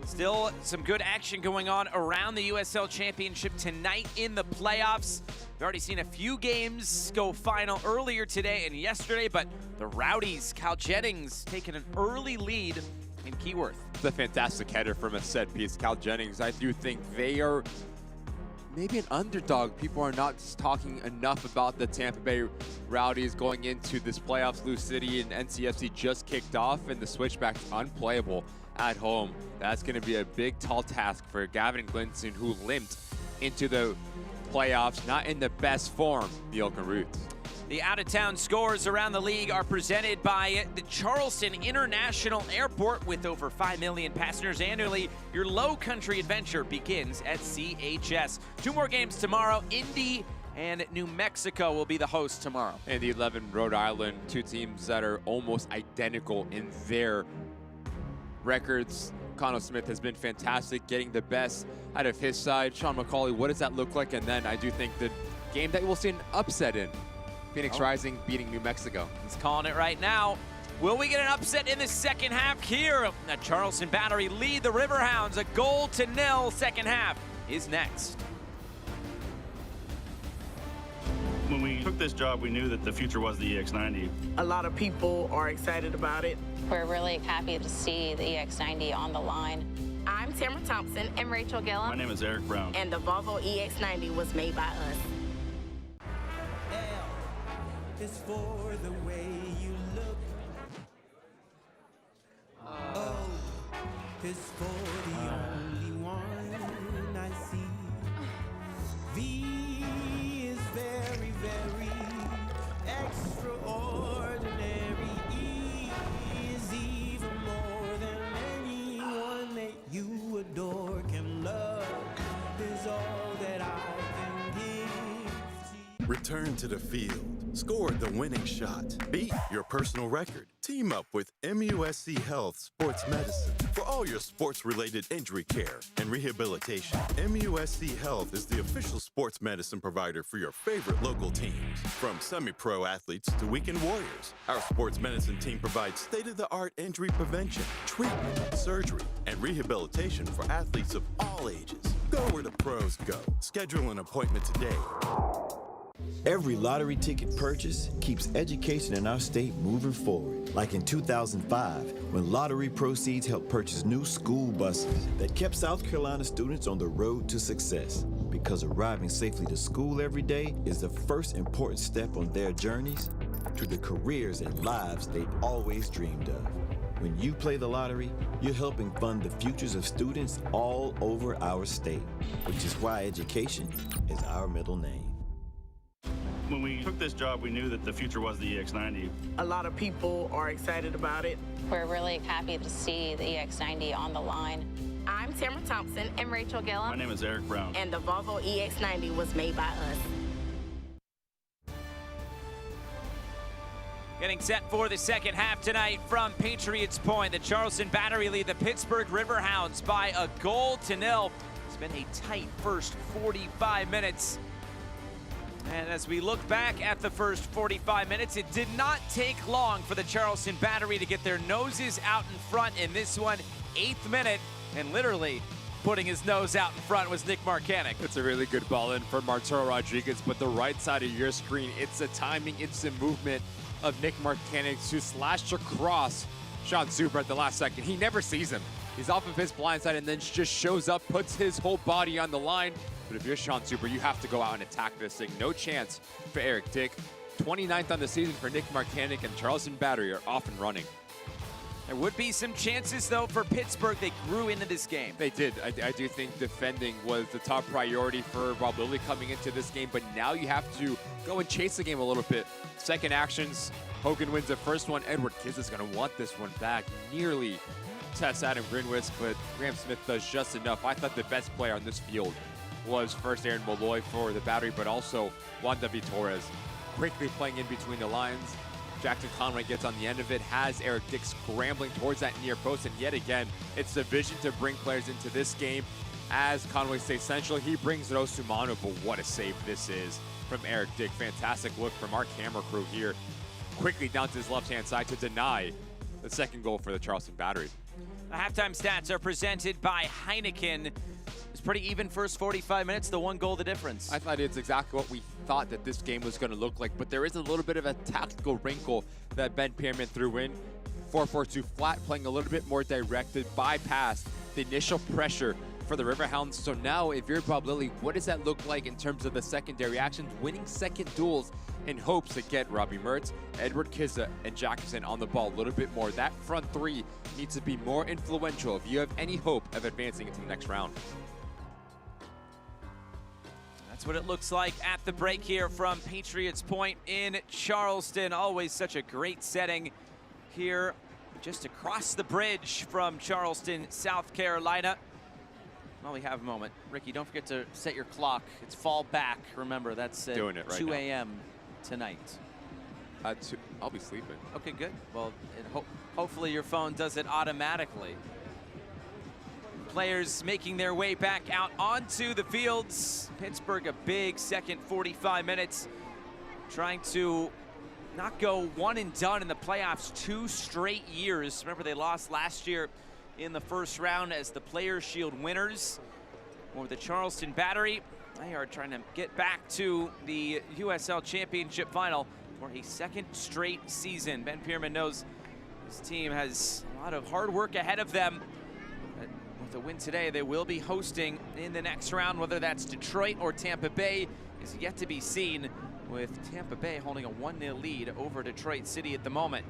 Still some good action going on around the USL Championship tonight in the playoffs. We've already seen a few games go final earlier today and yesterday, but the Rowdies, Cal Jennings, taking an early lead in Keyworth. It's a fantastic header from a set piece. Cal Jennings, I do think they are maybe an underdog. People are not talking enough about the Tampa Bay Rowdies going into this playoffs. Lou City and NCFC just kicked off, and the switchback's unplayable at home. That's going to be a big, tall task for Gavin Glinson, who limped into the playoffs, not in the best form, the Oakland Roots. The out-of-town scores around the league are presented by the Charleston International Airport. With over 5 million passengers annually, your low country adventure begins at CHS. 2 more games tomorrow. Indy and New Mexico will be the hosts tomorrow. And the 11 Rhode Island, 2 teams that are almost identical in their records. Connell Smith has been fantastic, getting the best out of his side. Sean McCauley, what does that look like? And then I do think the game that we'll see an upset in. Phoenix Rising beating New Mexico. He's calling it right now. Will we get an upset in the second half here? The Charleston Battery lead the Riverhounds 1-0. Second half is next. When we took this job, we knew that the future was the EX90. A lot of people are excited about it. We're really happy to see the EX90 on the line. I'm Tamara Thompson and Rachel Gillum. My name is Eric Brown. And the Volvo EX90 was made by us. It's for the way you look. Oh, it's for the only one I see. V is very, very extraordinary. E is even more than anyone that you adore can love. Is all that I can give. Return to the field. Score the winning shot. Beat your personal record. Team up with MUSC Health Sports Medicine for all your sports-related injury care and rehabilitation. MUSC Health is the official sports medicine provider for your favorite local teams. From semi-pro athletes to weekend warriors, our sports medicine team provides state-of-the-art injury prevention, treatment, surgery, and rehabilitation for athletes of all ages. Go where the pros go. Schedule an appointment today. Every lottery ticket purchase keeps education in our state moving forward. Like in 2005, when lottery proceeds helped purchase new school buses that kept South Carolina students on the road to success. Because arriving safely to school every day is the first important step on their journeys to the careers and lives they've always dreamed of. When you play the lottery, you're helping fund the futures of students all over our state, which is why education is our middle name. When we took this job, we knew that the future was the EX90. A lot of people are excited about it. We're really happy to see the EX90 on the line. I'm Tamara Thompson and Rachel Gillum. My name is Eric Brown. And the Volvo EX90 was made by us. Getting set for the second half tonight from Patriots Point. The Charleston Battery lead the Pittsburgh Riverhounds by a goal to nil. It's been a tight first 45 minutes. And as we look back at the first 45 minutes, it did not take long for the Charleston Battery to get their noses out in front in this one. 8th minute, and literally putting his nose out in front was Nick Marcanic. It's a really good ball in for Marturo Rodriguez, but the right side of your screen, it's the timing, it's the movement of Nick Marcanic who slashed across Sean Super at the last second. He never sees him. He's off of his blind side and then just shows up, puts his whole body on the line. But if you're Sean Super, you have to go out and attack this thing. No chance for Eric Dick. 29th on the season for Nick Marcanic, and Charleston Battery are off and running. There would be some chances, though, for Pittsburgh. They grew into this game. They did. I do think defending was the top priority for Rob Lilly coming into this game, but now you have to go and chase the game a little bit. Second actions, Hogan wins the first one. Edward Kiz is going to want this one back. Nearly tests Adam Grinwitz, but Graham Smith does just enough. I thought the best player on this field was first Aaron Molloy for the Battery, but also Juan David Torres. Quickly playing in between the lines. Jackson Conway gets on the end of it, has Eric Dick scrambling towards that near post, and yet again, it's the vision to bring players into this game. As Conway stays central, he brings it Osumano, but what a save this is from Eric Dick. Fantastic look from our camera crew here. Quickly down to his left-hand side to deny the second goal for the Charleston Battery. The halftime stats are presented by Heineken. It's pretty even first 45 minutes, the one goal the difference. I thought it's exactly what we thought that this game was going to look like, but there is a little bit of a tactical wrinkle that Ben Pierman threw in. 4-4-2 flat, playing a little bit more directed, bypassed the initial pressure for the Riverhounds. So now, if you're Bob Lilly, what does that look like in terms of the secondary actions? Winning second duels in hopes to get Robbie Mertz, Edward Kizza, and Jackson on the ball a little bit more. That front three needs to be more influential if you have any hope of advancing into the next round. That's what it looks like at the break here from Patriots Point in Charleston. Always such a great setting here just across the bridge from Charleston, South Carolina. While we have a moment, Ricky, don't forget to set your clock. It's fall back. Remember, that's at 2 a.m. tonight. I'll be sleeping. Okay, good. Well, hopefully your phone does it automatically. Players making their way back out onto the fields. Pittsburgh, a big second 45 minutes, trying to not go one and done in the playoffs 2 straight years. Remember, they lost last year in the first round as the Players' Shield winners. Or the Charleston Battery, they are trying to get back to the USL Championship final for a second straight season. Ben Pierman knows his team has a lot of hard work ahead of them. With a win today, they will be hosting in the next round. Whether that's Detroit or Tampa Bay is yet to be seen, with Tampa Bay holding a 1-0 lead over Detroit City at the moment.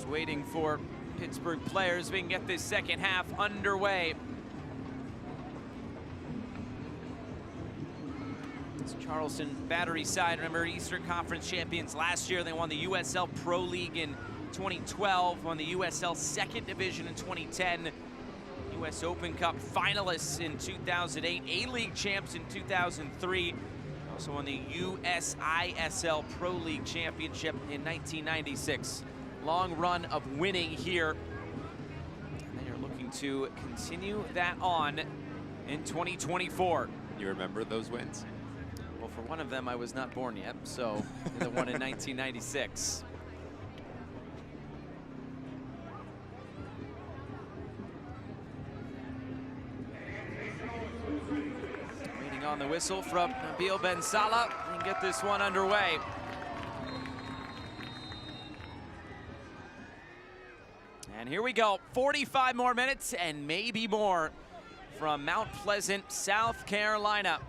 Waiting for Pittsburgh players. We can get this second half underway. It's Charleston Battery side. Remember, Eastern Conference champions last year. They won the USL Pro League in 2012, won the USL Second Division in 2010, US Open Cup finalists in 2008, A-League champs in 2003. Also won the USISL Pro League Championship in 1996. Long run of winning here. And they are looking to continue that on in 2024. You remember those wins? Well, for one of them, I was not born yet, so the one in 1996. Waiting on the whistle from Nabil Ben Salah and get this one underway. And here we go, 45 more minutes and maybe more from Mount Pleasant, South Carolina.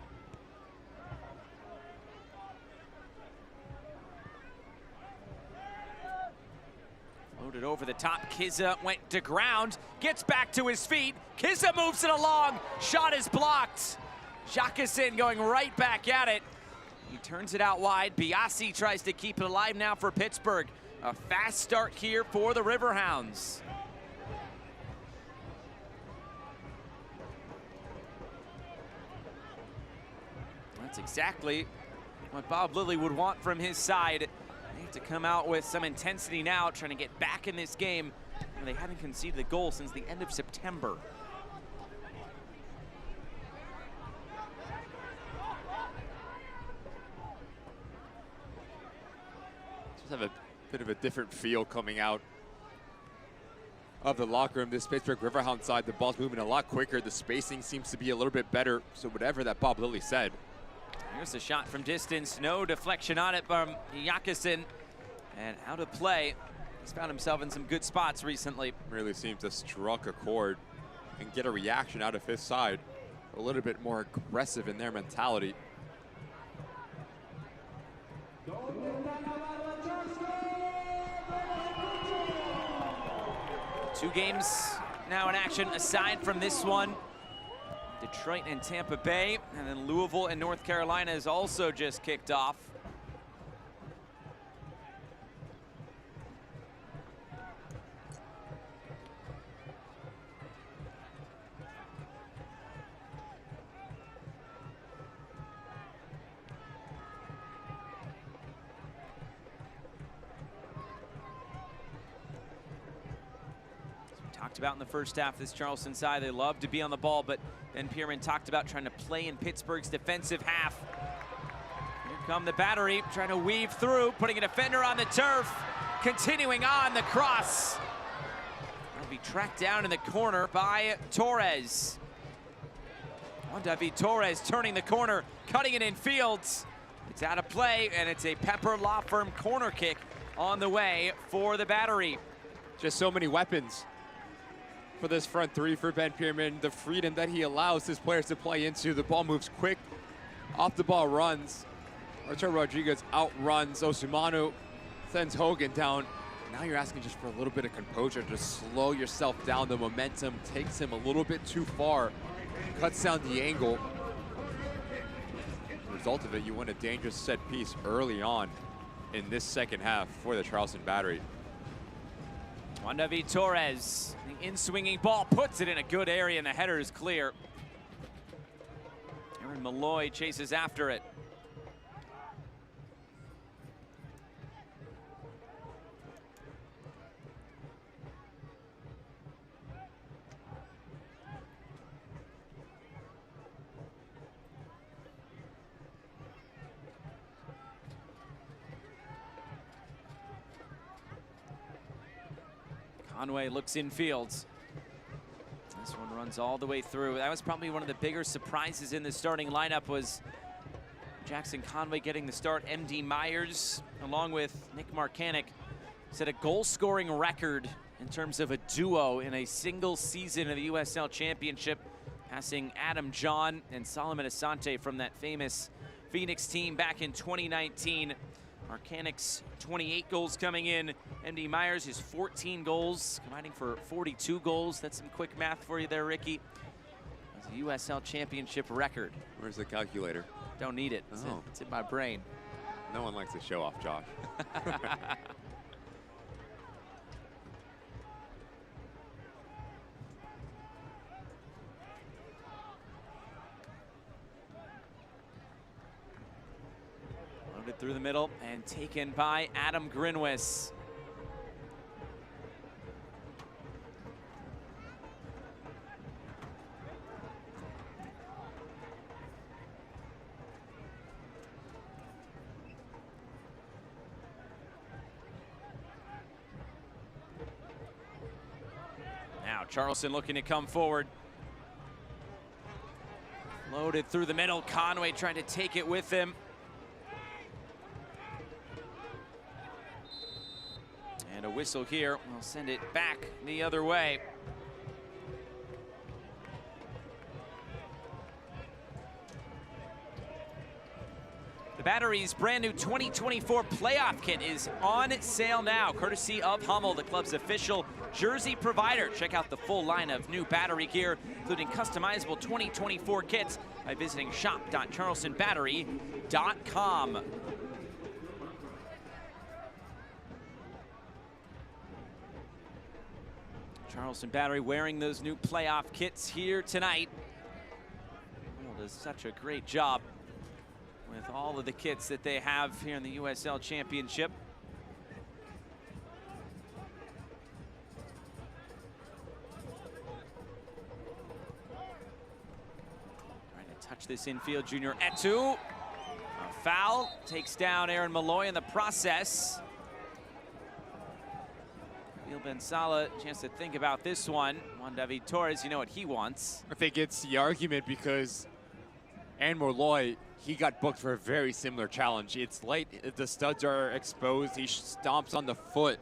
Put it over the top. Kizza went to ground, gets back to his feet. Kizza moves it along. Shot is blocked. Jacquesin going right back at it. He turns it out wide. Biasi tries to keep it alive now for Pittsburgh. A fast start here for the Riverhounds. That's exactly what Bob Lilly would want from his side. They have to come out with some intensity now, trying to get back in this game. They haven't conceded a goal since the end of September. Just have a bit of a different feel coming out of the locker room. This Pittsburgh Riverhound side, the ball's moving a lot quicker. The spacing seems to be a little bit better. So whatever that Bob Lilly said. Here's a shot from distance. No deflection on it from Jacquesin. And out of play. He's found himself in some good spots recently. Really seems to struck a chord and get a reaction out of his side. A little bit more aggressive in their mentality. Two games now in action aside from this one. Detroit and Tampa Bay, and then Louisville and North Carolina is also just kicked off. Talked about in the first half, this Charleston side, they love to be on the ball, but Ben Pierman talked about trying to play in Pittsburgh's defensive half. Here come the Battery, trying to weave through, putting a defender on the turf, continuing on the cross. That'll be tracked down in the corner by Torres. Juan David Torres turning the corner, cutting it in fields. It's out of play, and it's a Pepper Law Firm corner kick on the way for the Battery. Just so many weapons for this front three for Ben Pierman. The freedom that he allows his players to play into. The ball moves quick, off the ball runs. Arturo Rodriguez outruns Osumanu, sends Hogan down. Now you're asking just for a little bit of composure, just slow yourself down. The momentum takes him a little bit too far, cuts down the angle. As a result of it, you win a dangerous set piece early on in this second half for the Charleston Battery. Juan David Torres, the in-swinging ball, puts it in a good area, and the header is clear. Aaron Malloy chases after it. Conway looks in fields. This one runs all the way through. That was probably one of the bigger surprises in the starting lineup, was Jackson Conway getting the start. MD Myers, along with Nick Marcanic, set a goal-scoring record in terms of a duo in a single season of the USL Championship, passing Adam John and Solomon Asante from that famous Phoenix team back in 2019. Marcanic's 28 goals coming in. MD Myers, his 14 goals, combining for 42 goals. That's some quick math for you there, Ricky. That's a USL Championship record. Where's the calculator? Don't need it. It's in my brain. No one likes to show off, Josh. Through the middle and taken by Adam Grinwis. Now Charleston looking to come forward. Loaded through the middle. Conway trying to take it with him. And a whistle here will send it back the other way. The Battery's brand new 2024 playoff kit is on sale now, courtesy of Hummel, the club's official jersey provider. Check out the full line of new Battery gear, including customizable 2024 kits, by visiting shop.charlestonbattery.com. Charleston Battery wearing those new playoff kits here tonight. Hummel does such a great job with all of the kits that they have here in the USL Championship. Trying to touch this infield, Junior Etu. A foul, takes down Aaron Malloy in the process. Neil Bensala, chance to think about this one. Juan David Torres, you know what he wants. I think it's the argument because Aaron Malloy, he got booked for a very similar challenge. It's late, the studs are exposed, he stomps on the foot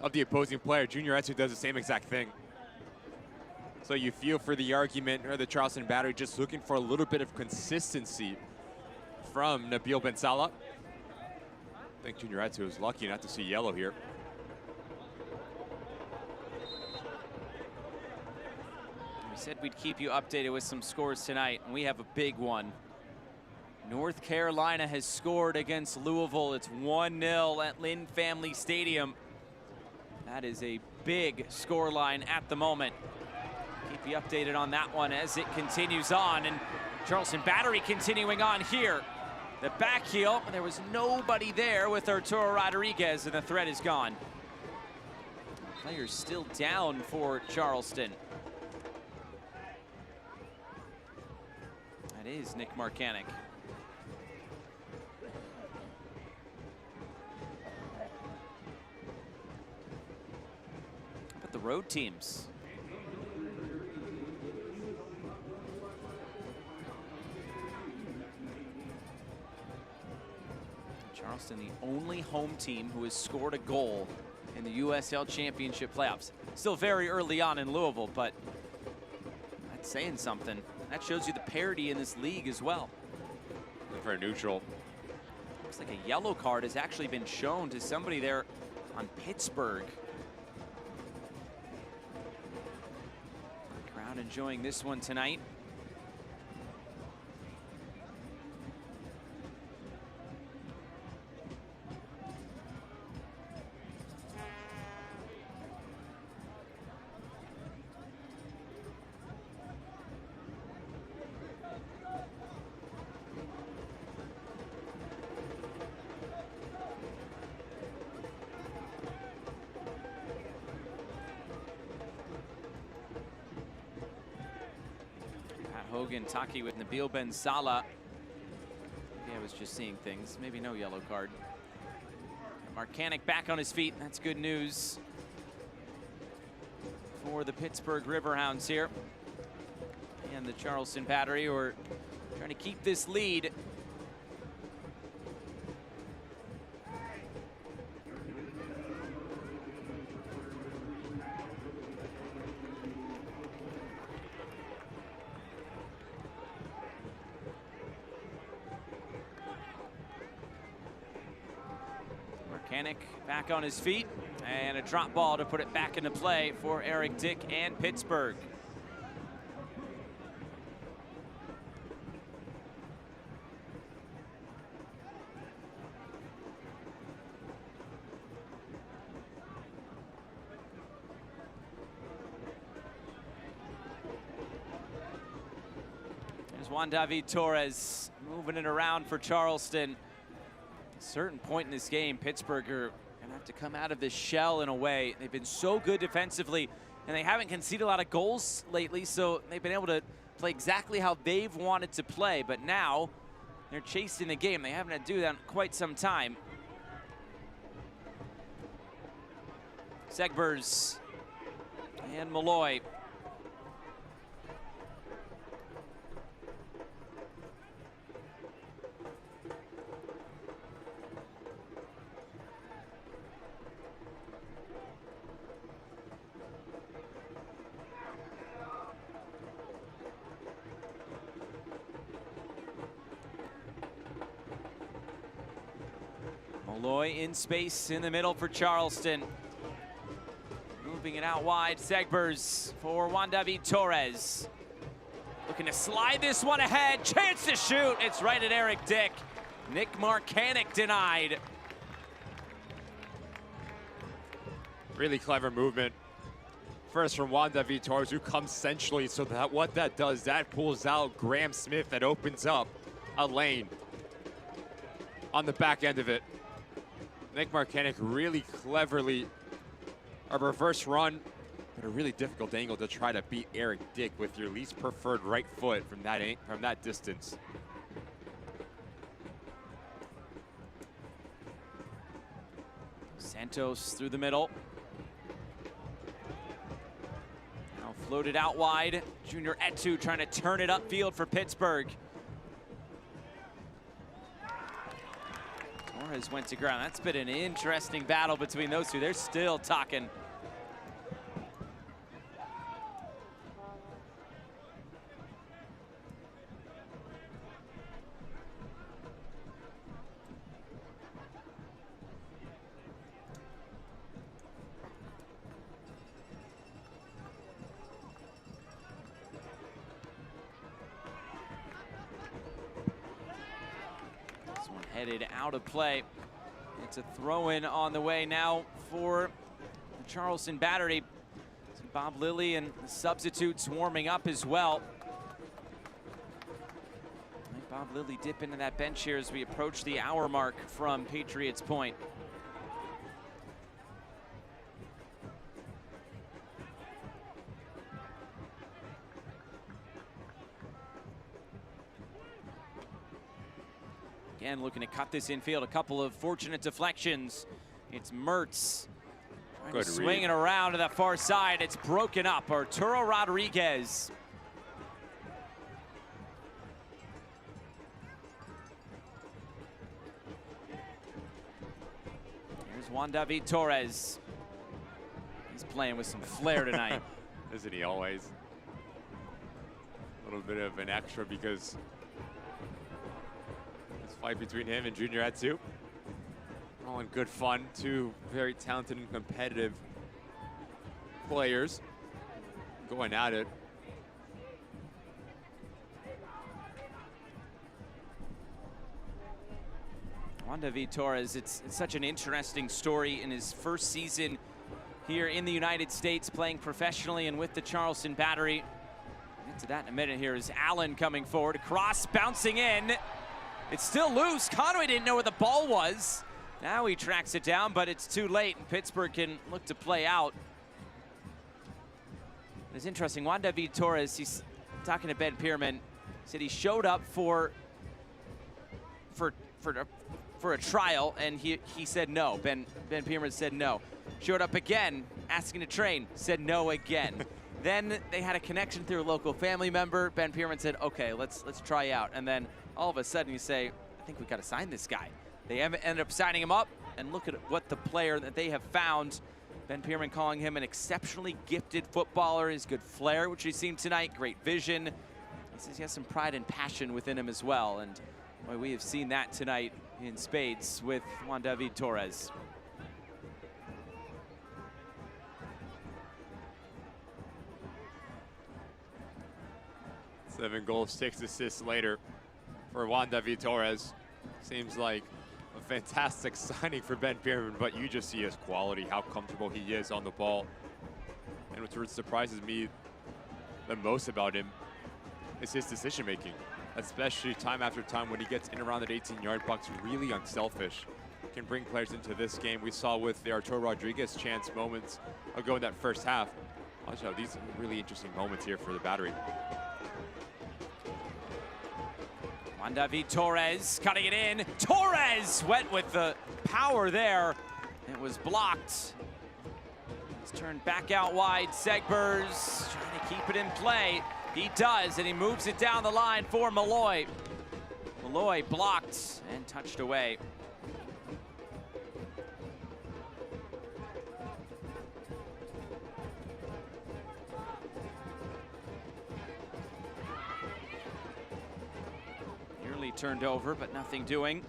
of the opposing player. Junior Etu does the same exact thing. So you feel for the argument, or the Charleston Battery just looking for a little bit of consistency from Nabil Bensala. I think Junior Etu was lucky not to see yellow here. We said we'd keep you updated with some scores tonight, and we have a big one. North Carolina has scored against Louisville. It's 1-0 at Lynn Family Stadium. That is a big scoreline at the moment. Keep you updated on that one as it continues on. And Charleston Battery continuing on here. The back heel, there was nobody there with Arturo Rodriguez, and the threat is gone. Players still down for Charleston. That is Nick Marcanic. How about the road teams? Charleston, the only home team who has scored a goal in the USL Championship playoffs. Still very early on in Louisville, but that's saying something. That shows you the parity in this league as well. For a neutral. Looks like a yellow card has actually been shown to somebody there on Pittsburgh. The crowd enjoying this one tonight. Hogan Taki with Nabil Bensala. Maybe I was just seeing things. Maybe no yellow card. Marcanic back on his feet. That's good news for the Pittsburgh Riverhounds here. And the Charleston Battery are trying to keep this lead. Marcanic back on his feet, and a drop ball to put it back into play for Eric Dick and Pittsburgh. There's Juan David Torres moving it around for Charleston. At a certain point in this game, Pittsburgh are gonna have to come out of this shell in a way. They've been so good defensively, and they haven't conceded a lot of goals lately, so they've been able to play exactly how they've wanted to play, but now they're chasing the game. They haven't had to do that in quite some time. Segbers and Malloy. Malloy in space in the middle for Charleston. Moving it out wide, Segbers for Juan David Torres. Looking to slide this one ahead, chance to shoot. It's right at Eric Dick. Nick Marcanic denied. Really clever movement. First from Juan David Torres, who comes centrally, so that what that does, that pulls out Graham Smith, that opens up a lane on the back end of it. Nick Marcanic really cleverly, a reverse run, but a really difficult angle to try to beat Eric Dick with your least preferred right foot from that distance. Santos through the middle. Now floated out wide. Junior Etu trying to turn it upfield for Pittsburgh. Torres went to ground. That's been an interesting battle between those two. They're still talking. Headed out of play. It's a throw-in on the way now for the Charleston Battery. Bob Lilly and the substitutes warming up as well. Bob Lilly dip into that bench here as we approach the hour mark from Patriots Point. Again, looking to cut this infield. A couple of fortunate deflections. It's Mertz trying to swing it around to the far side. It's broken up. Arturo Rodriguez. Here's Juan David Torres. He's playing with some flair tonight. Isn't he always? A little bit of an extra because fight between him and Junior Etu. All in good fun. Two very talented and competitive players going at it. Juan David Torres, it's such an interesting story in his first season here in the United States, playing professionally and with the Charleston Battery. We'll get to that in a minute. Here is Allen coming forward. Cross bouncing in. It's still loose. Conway didn't know where the ball was. Now he tracks it down, but it's too late, and Pittsburgh can look to play out. It's interesting. Juan David Torres, he's talking to Ben Pierman, said he showed up for a trial, and he said no. Ben Pierman said no. Showed up again, asking to train, said no again. Then they had a connection through a local family member. Ben Pierman said, okay, let's try out. And then all of a sudden you say, I think we got to sign this guy. They ended up signing him up, and look at what the player that they have found. Ben Pierman calling him an exceptionally gifted footballer. His good flair, which we've seen tonight, great vision. He says he has some pride and passion within him as well. And boy, we have seen that tonight in spades with Juan David Torres. Seven goals, 6 assists later for Juan David Torres. Seems like a fantastic signing for Ben Pierman, but you just see his quality, how comfortable he is on the ball. And what surprises me the most about him is his decision making, especially time after time when he gets in around that 18-yard box, really unselfish. Can bring players into this game. We saw with the Arturo Rodriguez chance moments ago in that first half. Watch out, these are really interesting moments here for the Battery. Juan David Torres cutting it in. Torres went with the power there. It was blocked. It's turned back out wide. Segbers trying to keep it in play. He does, and he moves it down the line for Malloy. Malloy blocked and touched away. Nearly turned over, but nothing doing.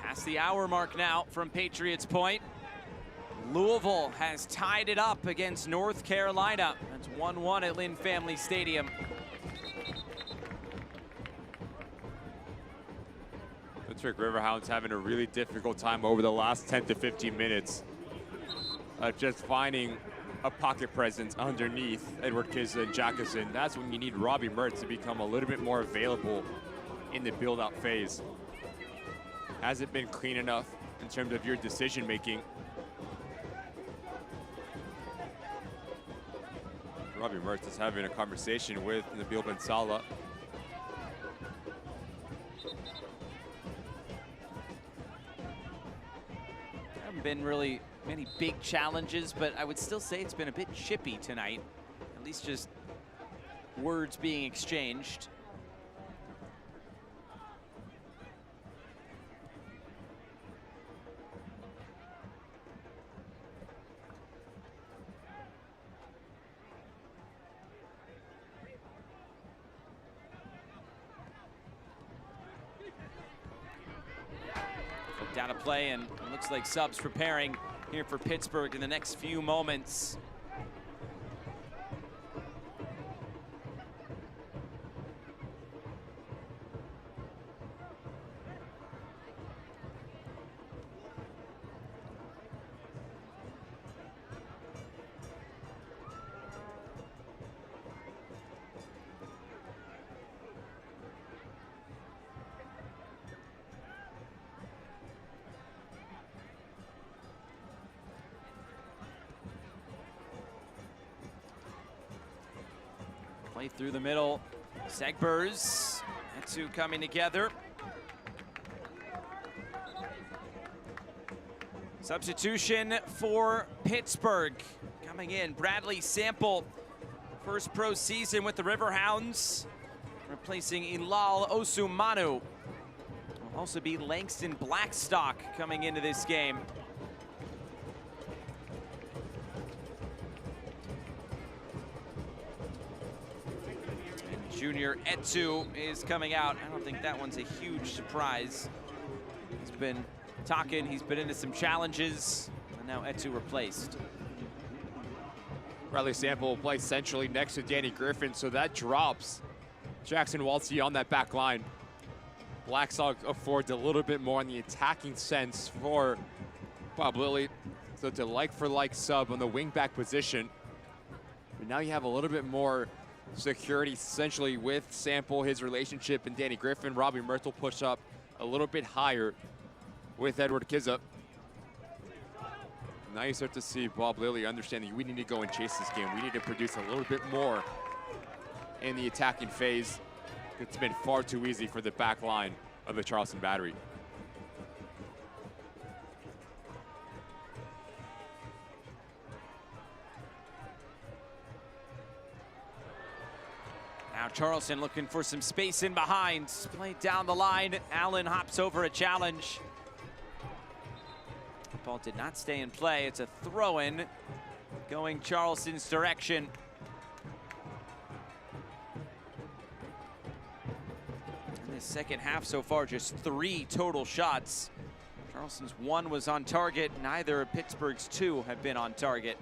Past the hour mark now from Patriots Point. Louisville has tied it up against North Carolina. That's 1-1 at Lynn Family Stadium. Pittsburgh Riverhounds having a really difficult time over the last 10 to 15 minutes of just finding a pocket presence underneath Edward Kizza and Jackson. That's when you need Robbie Mertz to become a little bit more available in the build-out phase. Hasn't been clean enough in terms of your decision making. Robbie Mertz is having a conversation with Nabil Ben Salah. Haven't been really many big challenges, but I would still say it's been a bit chippy tonight. At least just words being exchanged. Down to play, and it looks like subs preparing here for Pittsburgh in the next few moments. Play through the middle. Segbers, that two coming together. Substitution for Pittsburgh. Coming in, Bradley Sample, first pro season with the Riverhounds, replacing Ilal Osumanu. Will also be Langston Blackstock coming into this game. Junior Etu is coming out. I don't think that one's a huge surprise. He's been talking, he's been into some challenges, and now Etu replaced. Bradley Sample will play centrally next to Danny Griffin, so that drops Jackson Waltzy on that back line. Blackstock affords a little bit more in the attacking sense for Bob Lilly. So it's a like-for-like sub on the wing-back position. But now you have a little bit more security essentially with Sample, his relationship, and Danny Griffin. Robbie Mertz will push up a little bit higher with Edward Kizza. Now you start to see Bob Lilly understanding we need to go and chase this game. We need to produce a little bit more in the attacking phase. It's been far too easy for the back line of the Charleston Battery. Now Charleston looking for some space in behind. Play down the line. Allen hops over a challenge. The ball did not stay in play. It's a throw-in going Charleston's direction. In the second half so far, just 3 total shots. Charleston's 1 was on target. Neither of Pittsburgh's 2 have been on target.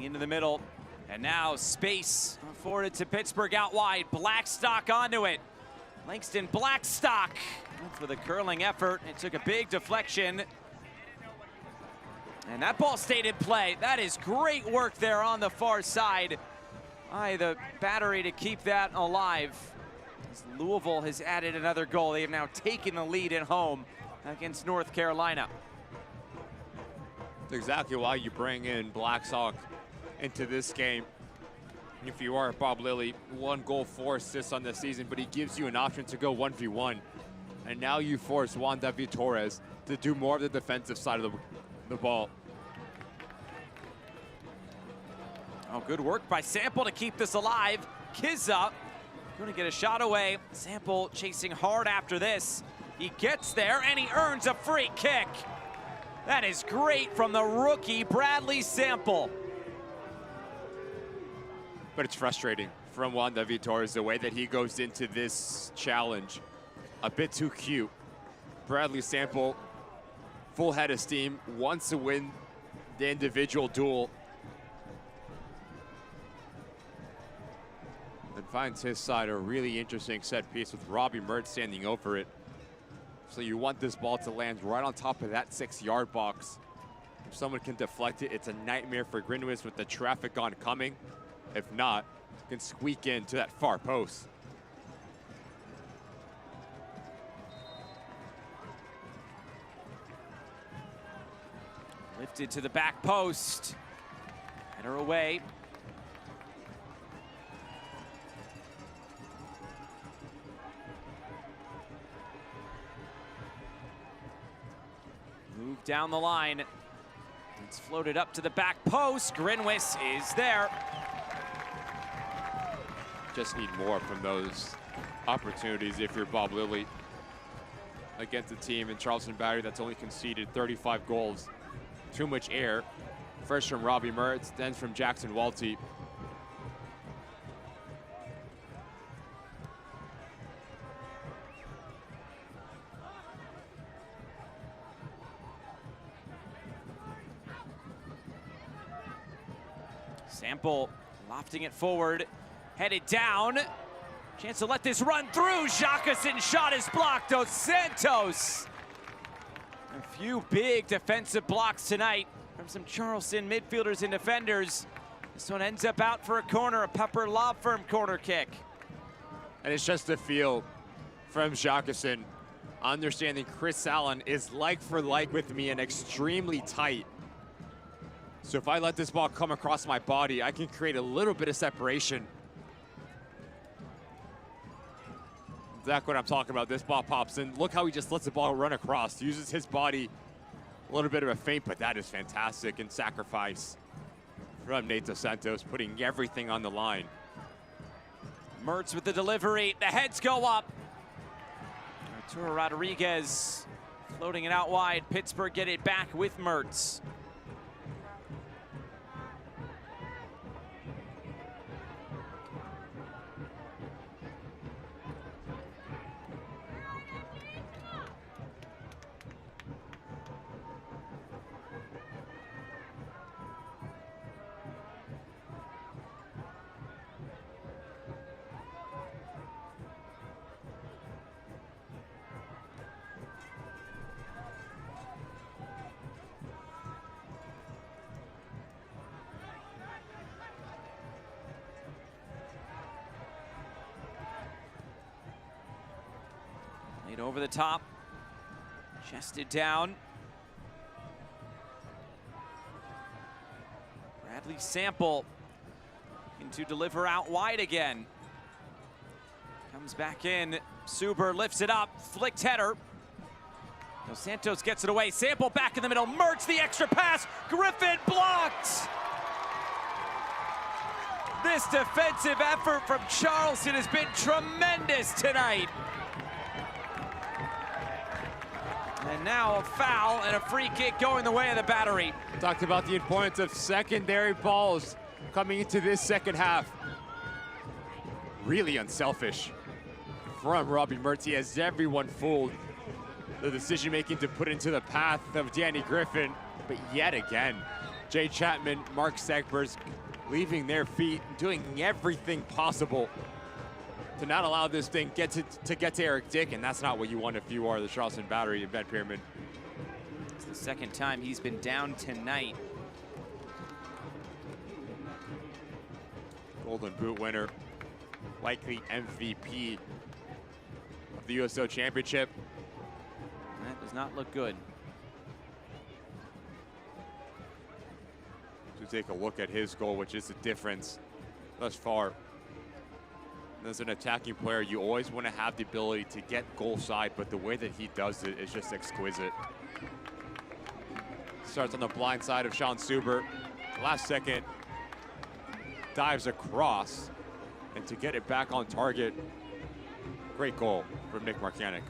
Into the middle, and now space afforded to Pittsburgh out wide. Blackstock onto it. Langston Blackstock went for the curling effort. It took a big deflection, and that ball stayed in play. That is great work there on the far side by the Battery to keep that alive. As Louisville has added another goal. They have now taken the lead at home against North Carolina. That's exactly why you bring in Blackstock into this game. If you are Bob Lilly, 1 goal, 4 assists on the season, but he gives you an option to go 1v1. And now you force Juan David Torres to do more of the defensive side of the ball. Oh, good work by Sample to keep this alive. Kizza going to get a shot away. Sample chasing hard after this. He gets there and he earns a free kick. That is great from the rookie, Bradley Sample. But it's frustrating from Juan David Torres, the way that he goes into this challenge. A bit too cute. Bradley Sample, full head of steam, wants to win the individual duel. And finds his side a really interesting set piece with Robbie Mertz standing over it. So you want this ball to land right on top of that 6-yard box. If someone can deflect it, it's a nightmare for Grinwis with the traffic oncoming. If not, can squeak into that far post. Lifted to the back post. Header away. Move down the line. It's floated up to the back post. Grinwis is there. Just need more from those opportunities if you're Bob Lilly against a team in Charleston Battery that's only conceded 35 goals. Too much air. First from Robbie Mertz, then from Jackson Walty. Sample lofting it forward, headed down. Chance to let this run through. Jacquesson shot is blocked. Dos Santos. A few big defensive blocks tonight from some Charleston midfielders and defenders. This one ends up out for a corner, a Pepper Law Firm corner kick. And it's just a feel from Jacquesson, understanding Chris Allen is like for like with me and extremely tight. So if I let this ball come across my body, I can create a little bit of separation. Exactly what I'm talking about. This ball pops in. Look how he just lets the ball run across. Uses his body, a little bit of a feint, but that is fantastic. And sacrifice from Nate Dos Santos, putting everything on the line. Mertz with the delivery. The heads go up. Arturo Rodriguez floating it out wide. Pittsburgh get it back with Mertz. Laid over the top, chested down. Bradley Sample looking to deliver out wide again. Comes back in, Suber lifts it up, flicked header. Dos Santos gets it away, Sample back in the middle, Mertz the extra pass, Griffin blocked! This defensive effort from Charleston has been tremendous tonight. And now a foul and a free kick going the way of the Battery. Talked about the importance of secondary balls coming into this second half. Really unselfish from Robbie Mertz. He has everyone fooled. The decision making to put into the path of Danny Griffin. But yet again, Jay Chapman, Mark Segbers leaving their feet, doing everything possible to not allow this thing get to Eric Dick, and that's not what you want if you are the Charleston Battery in Ben Pyramid. It's the second time he's been down tonight. Golden Boot winner, likely MVP of the USL Championship. That does not look good. To take a look at his goal, which is the difference thus far. As an attacking player, you always want to have the ability to get goal side, but the way that he does it is just exquisite. Starts on the blind side of Sean Suber. Last second, dives across, and to get it back on target, great goal from Nick Marcanic.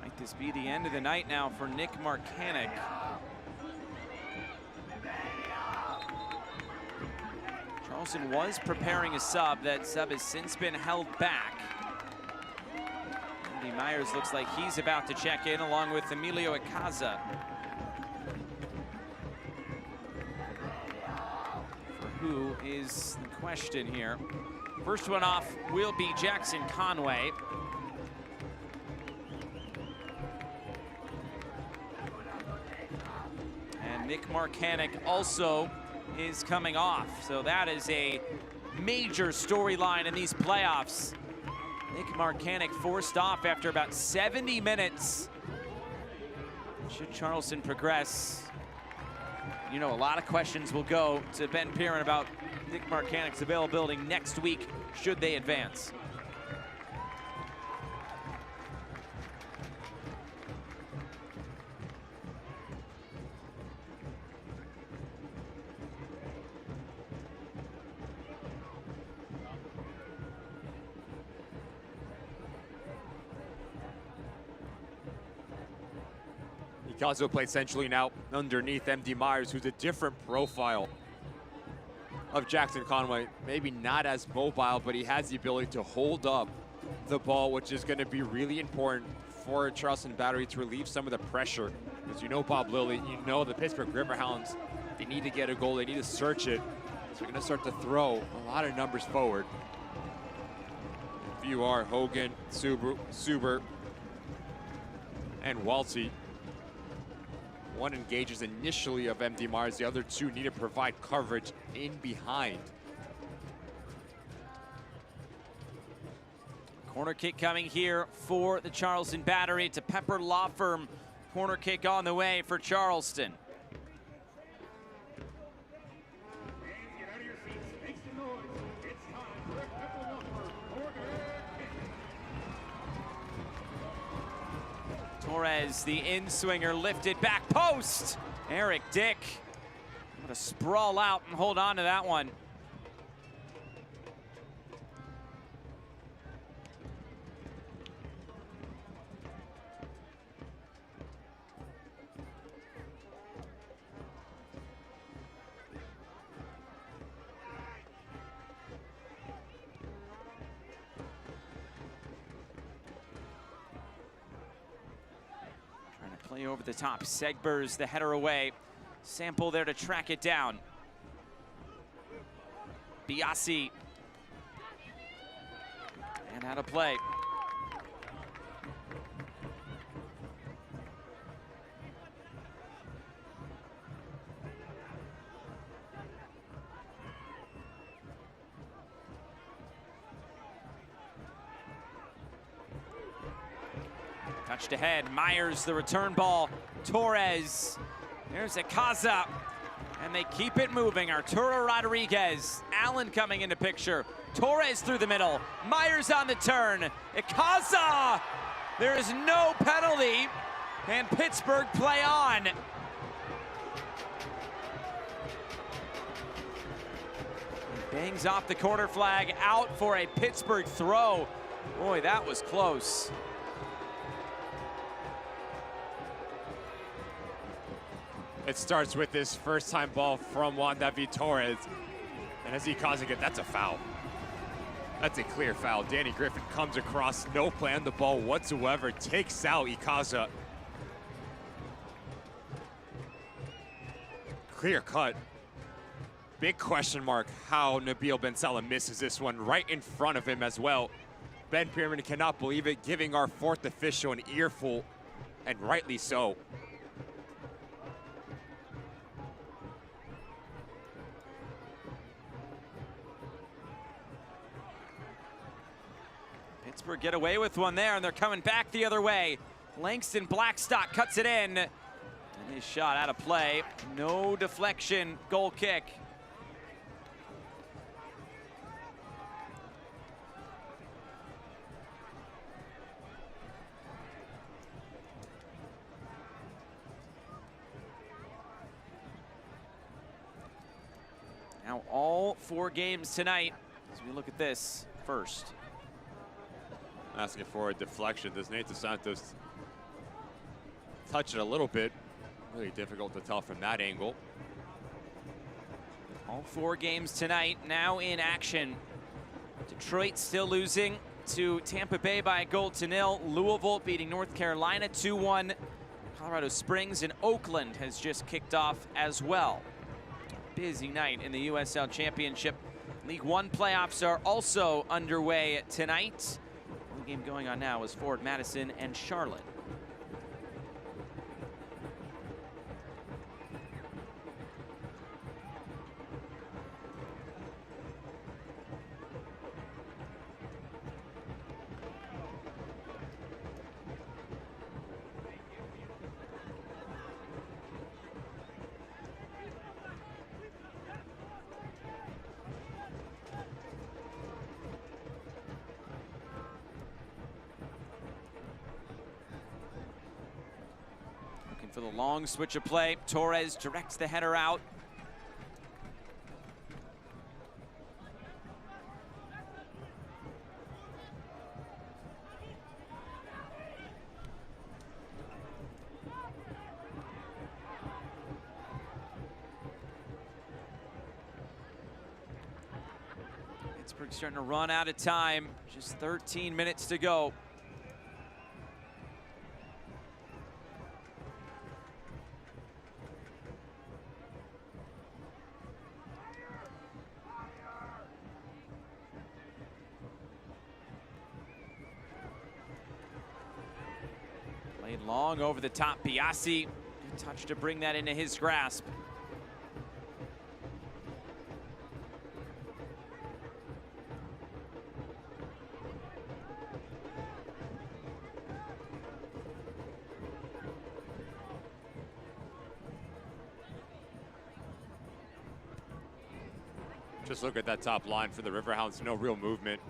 Might this be the end of the night now for Nick Marcanic? Charleston was preparing a sub. That sub has since been held back. Andy Myers looks like he's about to check in along with Emilio Icaza. For who is the question here? First one off will be Jackson Conway. And Nick Marcanic also is coming off. So that is a major storyline in these playoffs. Nick Marcanic forced off after about 70 minutes. Should Charleston progress, you know, a lot of questions will go to Ben Piran about Nick Marcanic's availability next week should they advance. Icaza plays centrally now underneath MD Myers, who's a different profile of Jackson Conway. Maybe not as mobile, but he has the ability to hold up the ball, which is going to be really important for Charleston Battery to relieve some of the pressure. As you know, Bob Lilly, you know the Pittsburgh Riverhounds, they need to get a goal, they need to search it. So we're going to start to throw a lot of numbers forward. If you are Hogan, Suber, and Waltzy. One engages initially of MD Myers, the other two need to provide coverage in behind. Corner kick coming here for the Charleston Battery. It's a Pepper Law Firm corner kick on the way for Charleston. Torres, the in-swinger, lifted back post. Eric Dick, what a sprawl out and hold on to that one. Play over the top. Segbers the header away. Sample there to track it down. Biasi. And out of play. Touched ahead, Myers, the return ball, Torres, there's Icaza, and they keep it moving. Arturo Rodriguez, Allen coming into picture, Torres through the middle, Myers on the turn, Icaza, there is no penalty, and Pittsburgh play on. Bangs off the corner flag, out for a Pittsburgh throw. Boy, that was close. It starts with this first-time ball from Juan David Torres. And as he causing it, that's a foul. That's a clear foul. Danny Griffin comes across, no play on the ball whatsoever, takes out Icaza. Clear cut. Big question mark how Nabil Ben Salah misses this one right in front of him as well. Ben Piran cannot believe it, giving our fourth official an earful, and rightly so. Pittsburgh get away with one there, and they're coming back the other way. Langston Blackstock cuts it in. And his shot out of play. No deflection, goal kick. Now all 4 games tonight as we look at this first. Asking for a deflection. Does Nate DeSantos touch it a little bit? Really difficult to tell from that angle. All 4 games tonight now in action. Detroit still losing to Tampa Bay by 1-0. Louisville beating North Carolina 2-1. Colorado Springs and Oakland has just kicked off as well. Busy night in the USL Championship. League One playoffs are also underway tonight. The game going on now is Ford Madison and Charlotte. For the long switch of play, Torres directs the header out. Pittsburgh's starting to run out of time. Just 13 minutes to go. Played long over the top. Biasi, good touch to bring that into his grasp. Just look at that top line for the Riverhounds. No real movement.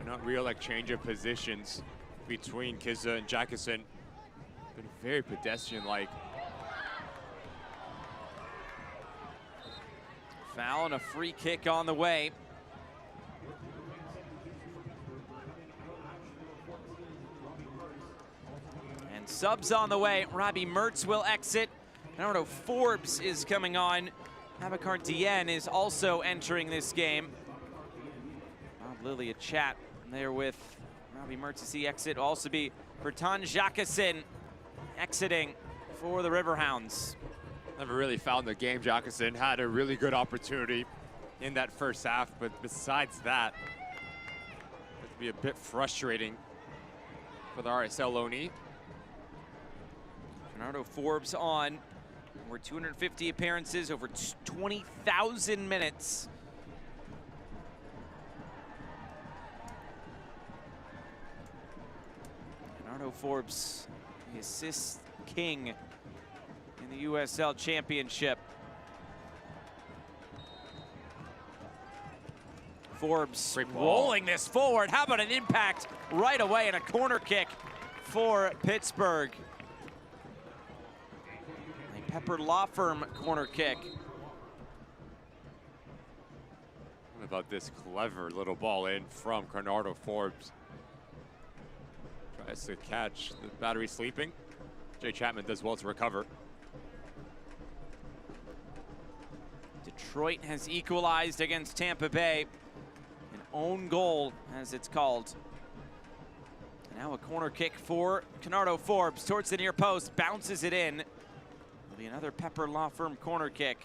Not real like change of positions between Kizza and Jackson. Been very pedestrian-like. Foul and a free kick on the way. And subs on the way. Robbie Mertz will exit. Leonardo Forbes is coming on. Abakar Dien is also entering this game. Bob Lilly, a chat there with Robbie Mertz as he exit. Will also be Bertrand Jacquesin exiting for the Riverhounds. Never really found the game. Jacquesin had a really good opportunity in that first half, but besides that, it could be a bit frustrating for the RSL loanee. Leonardo Forbes on. Over 250 appearances, over 20,000 minutes. Leonardo Forbes, the assist king in the USL Championship. Forbes rolling this forward. How about an impact right away and a corner kick for Pittsburgh. A Pepper Law Firm corner kick. What about this clever little ball in from Leonardo Forbes? Tries to catch the battery sleeping. Jay Chapman does well to recover. Detroit has equalized against Tampa Bay. An own goal, as it's called. And now a corner kick for Leonardo Forbes towards the near post, bounces it in. Will be another Pepper Law Firm corner kick.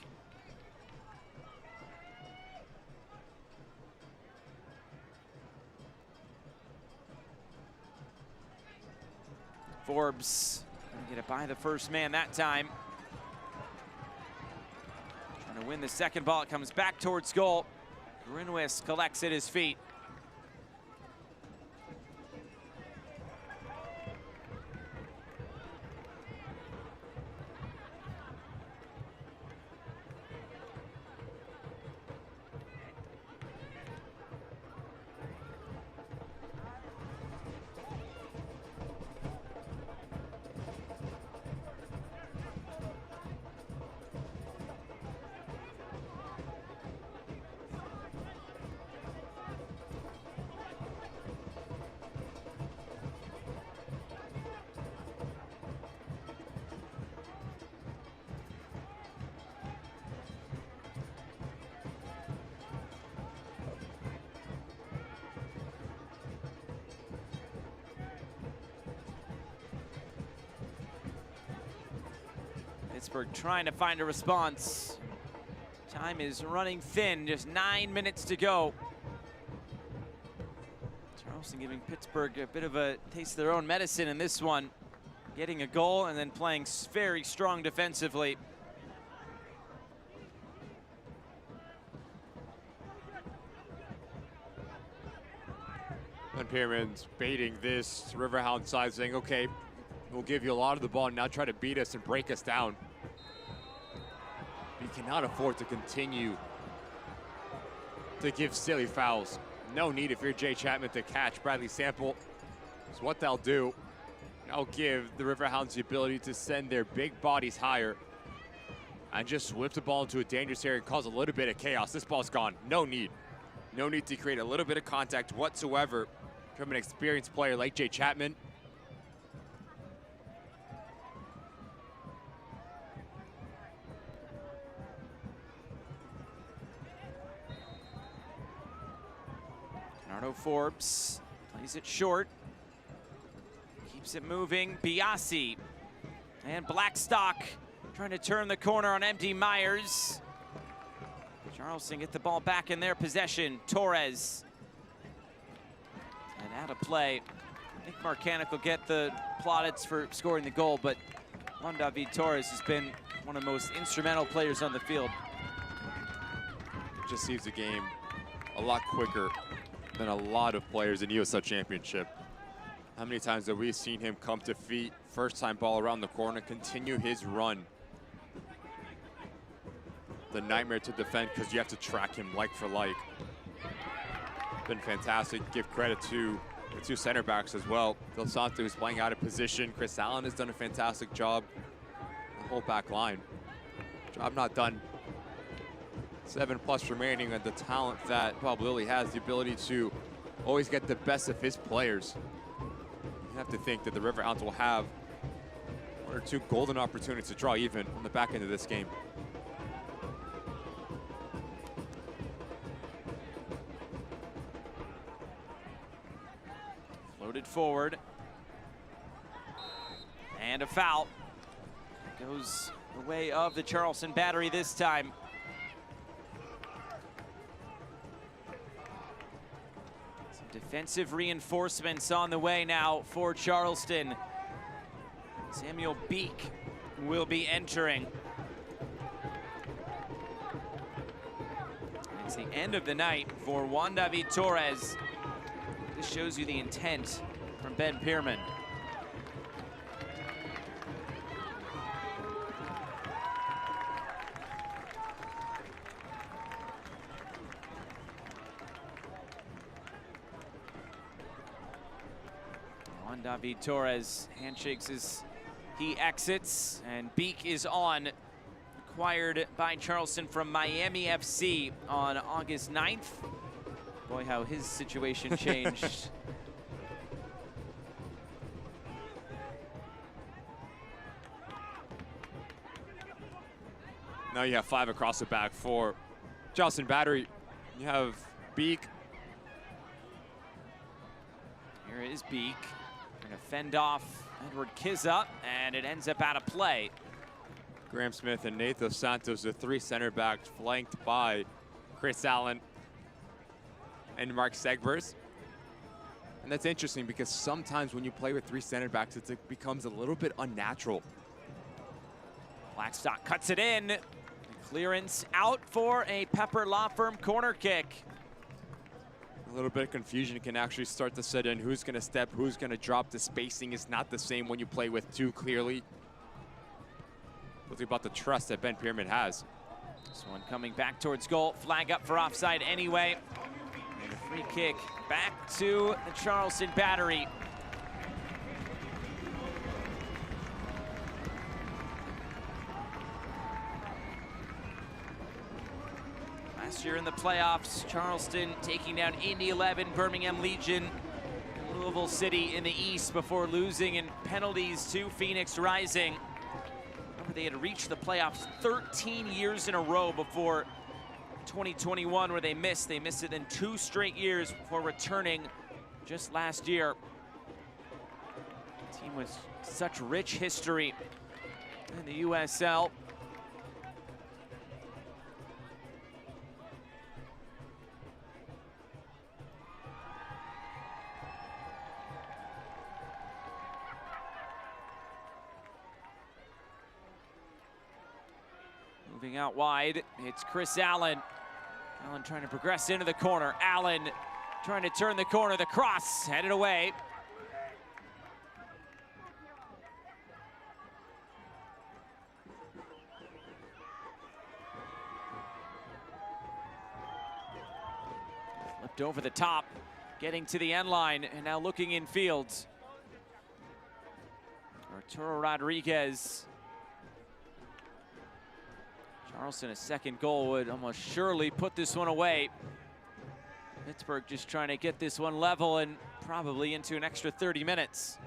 Forbes gonna get it by the first man that time. Trying to win the second ball. It comes back towards goal. Grinwis collects at his feet. Pittsburgh trying to find a response. Time is running thin, just 9 minutes to go. Charleston giving Pittsburgh a bit of a taste of their own medicine in this one. Getting a goal and then playing very strong defensively. And Pyramid's baiting this Riverhound side, saying, okay, we'll give you a lot of the ball and now try to beat us and break us down. You cannot afford to continue to give silly fouls. No need if you're Jay Chapman to catch Bradley Sample. It's what they'll do. They'll give the Riverhounds the ability to send their big bodies higher and just whip the ball into a dangerous area and cause a little bit of chaos. This ball's gone. No need. No need to create a little bit of contact whatsoever from an experienced player like Jay Chapman. Bernardo Forbes plays it short. Keeps it moving. Biasi and Blackstock trying to turn the corner on empty Myers. Charleston get the ball back in their possession. Torres. And out of play. I think Marcanic will get the plaudits for scoring the goal, but Juan David Torres has been one of the most instrumental players on the field. Just sees the game a lot quicker than a lot of players in the USL Championship. How many times have we seen him come to feet, first time ball around the corner, continue his run? The nightmare to defend because you have to track him like for like. Been fantastic. Give credit to the two center backs as well. Del Santo is playing out of position. Chris Allen has done a fantastic job. The whole back line. Job not done. 7+ remaining, and the talent that Bob Lilly has, the ability to always get the best of his players. You have to think that the Riverhounds will have 1 or 2 golden opportunities to draw even on the back end of this game. Floated forward. And a foul. Goes the way of the Charleston Battery this time. Defensive reinforcements on the way now for Charleston. Samuel Beek will be entering. It's the end of the night for Juan David Torres. This shows you the intent from Ben Pierman. David Torres handshakes as he exits, and Beek is on. Acquired by Charleston from Miami FC on August 9th. Boy, how his situation changed. Now you have 5 across the back for Charleston Battery. You have Beek. Here is Beek. Gonna fend off Edward Kizza, and it ends up out of play. Graham Smith and Nathan Santos, the 3 center backs, flanked by Chris Allen and Mark Segbers. And that's interesting because sometimes when you play with 3 center backs, it becomes a little bit unnatural. Blackstock cuts it in. Clearance out for a Pepper Law Firm corner kick. A little bit of confusion can actually start to set in. Who's going to step, who's going to drop. The spacing is not the same when you play with 2 clearly. What's about the trust that Ben Pierman has. This one coming back towards goal. Flag up for offside anyway. And a free kick back to the Charleston Battery. Last year in the playoffs, Charleston taking down Indy 11, Birmingham Legion, Louisville City in the East before losing in penalties to Phoenix Rising. Remember, they had reached the playoffs 13 years in a row before 2021, where they missed. They missed it in 2 straight years before returning just last year. A team with such rich history in the USL. Moving out wide, it's Chris Allen. Allen trying to progress into the corner. Allen trying to turn the corner. The cross headed away. Flipped over the top, getting to the end line, and now looking in field. Arturo Rodriguez. Charleston, a second goal would almost surely put this one away. Pittsburgh just trying to get this one level and probably into an extra 30 minutes.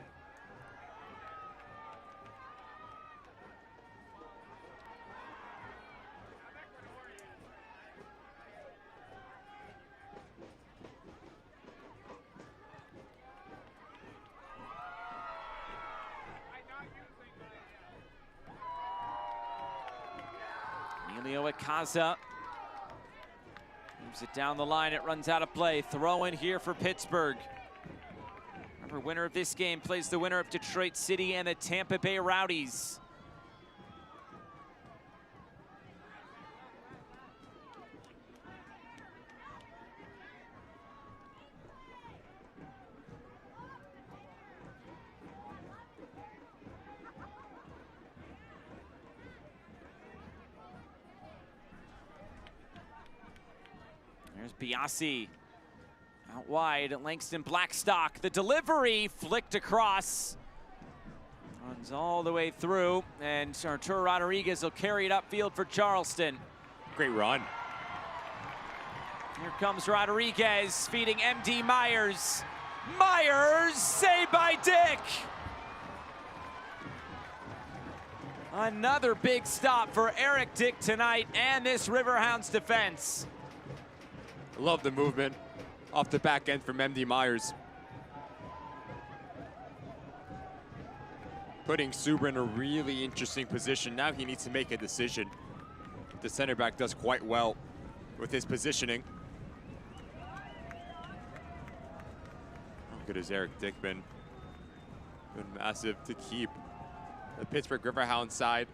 Kaza moves it down the line. It runs out of play. Throw in here for Pittsburgh. Remember, winner of this game plays the winner of Detroit City and the Tampa Bay Rowdies. There's Biasi out wide. Langston Blackstock. The delivery flicked across. Runs all the way through. And Arturo Rodriguez will carry it upfield for Charleston. Great run. Here comes Rodriguez feeding MD Myers. Myers, saved by Dick. Another big stop for Eric Dick tonight and this Riverhounds defense. Love the movement off the back end from MD Myers. Putting Suber in a really interesting position. Now he needs to make a decision. The center back does quite well with his positioning. How good has Eric Dick been? Been massive to keep the Pittsburgh Riverhounds side.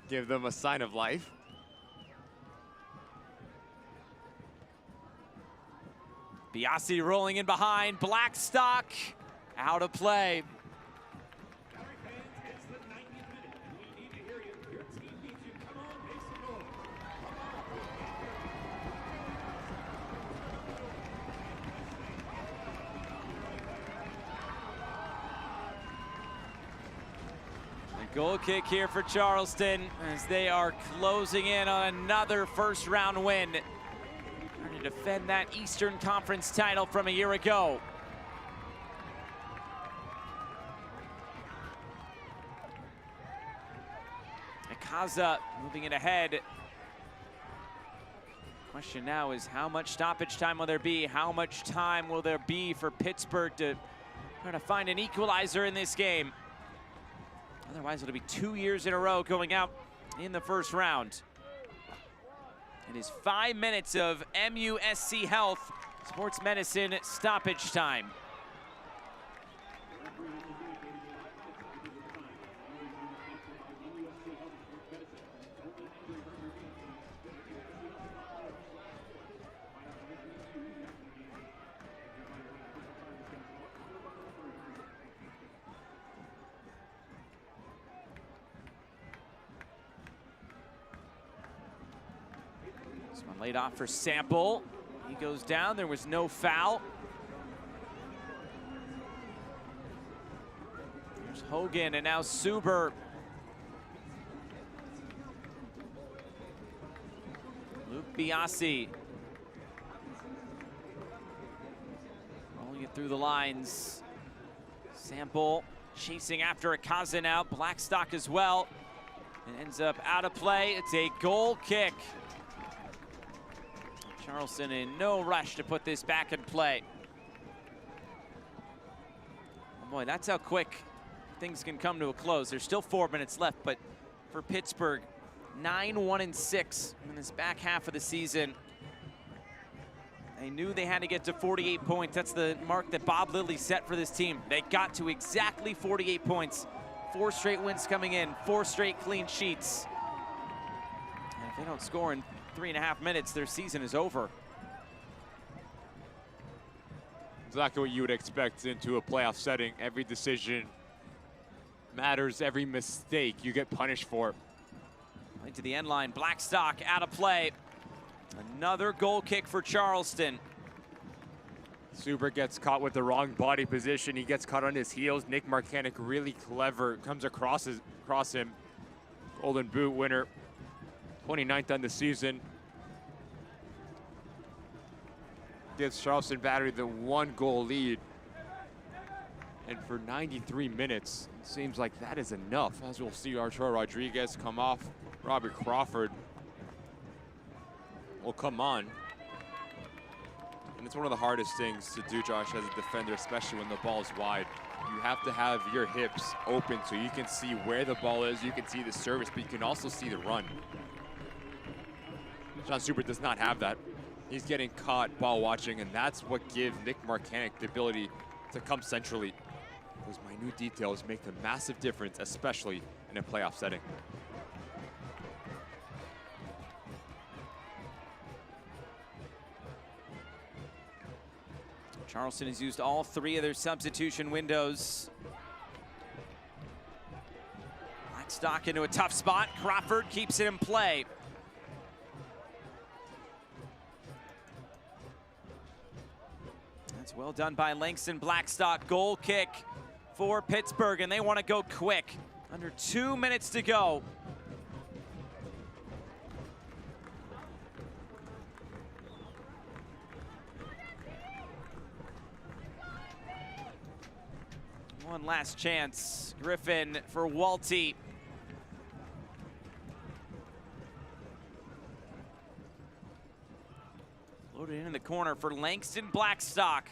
Give them a sign of life. Biasi rolling in behind. Blackstock out of play. A goal kick here for Charleston as they are closing in on another first round win. Trying to defend that Eastern Conference title from a year ago. Akaza moving it ahead. Question now is how much stoppage time will there be? How much time will there be for Pittsburgh to try to find an equalizer in this game? Otherwise, it'll be 2 years in a row going out in the first round. It is 5 minutes of MUSC Health Sports Medicine stoppage time. This one laid off for Sample. He goes down. There was no foul. There's Hogan and now Suber. Luke Biasi. Rolling it through the lines. Sample chasing after Akaza now. Blackstock as well. It ends up out of play. It's a goal kick. Charleston in no rush to put this back in play. Oh boy, that's how quick things can come to a close. There's still 4 minutes left, but for Pittsburgh, 9-1-6 in this back half of the season. They knew they had to get to 48 points. That's the mark that Bob Lilly set for this team. They got to exactly 48 points. 4 straight wins coming in, 4 straight clean sheets. And if they don't score in 3.5 minutes, their season is over. Exactly what you would expect into a playoff setting. Every decision matters. Every mistake you get punished for. Right to the end line, Blackstock out of play. Another goal kick for Charleston. Super gets caught with the wrong body position. He gets caught on his heels. Nick Marcanic, really clever, comes across him. Golden Boot winner, 29th on the season. Gives Charleston Battery the 1-goal lead. And for 93 minutes, it seems like that is enough. As we'll see Arturo Rodriguez come off. Robbie Crawford will come on. And it's one of the hardest things to do, Josh, as a defender, especially when the ball is wide. You have to have your hips open so you can see where the ball is, you can see the service, but you can also see the run. John Super does not have that. He's getting caught ball watching, and that's what gives Nick Marcanic the ability to come centrally. Those minute details make a massive difference, especially in a playoff setting. Charleston has used all 3 of their substitution windows. Blackstock into a tough spot. Crawford keeps it in play. That's well done by Langston Blackstock. Goal kick for Pittsburgh, and they want to go quick. Under 2 minutes to go. One last chance. Griffin for Walty. Loaded in the corner for Langston Blackstock.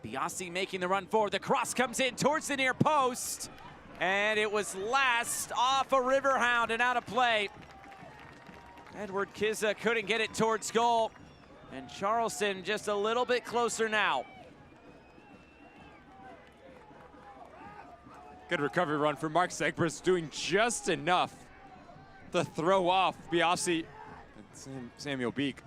Biasi making the run forward. The cross comes in towards the near post. And it was last off a Riverhound and out of play. Edward Kizza couldn't get it towards goal. And Charleston just a little bit closer now. Good recovery run for Mark Segbers, doing just enough to throw off Biasi and Samuel Beek.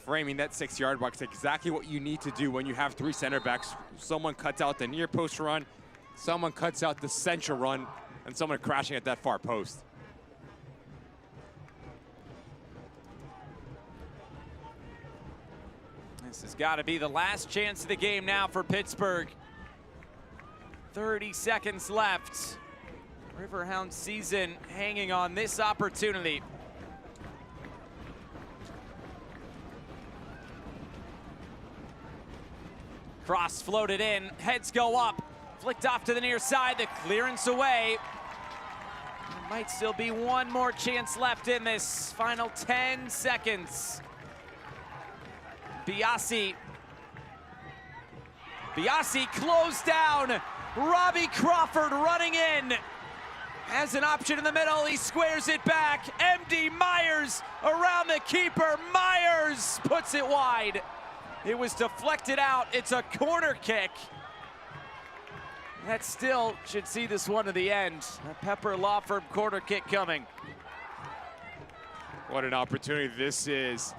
Framing that 6-yard box, exactly what you need to do when you have 3 center backs. Someone cuts out the near post run, someone cuts out the central run, and someone crashing at that far post. This has got to be the last chance of the game now for Pittsburgh. 30 seconds left. Riverhounds season hanging on this opportunity. Cross floated in, heads go up, flicked off to the near side, the clearance away. There might still be one more chance left in this final 10 seconds. Biasi closed down. Robbie Crawford running in. Has an option in the middle, he squares it back. MD Myers around the keeper. Myers puts it wide. It was deflected out, it's a corner kick. That still should see this one to the end. A Pepper Law Firm corner kick coming. What an opportunity this is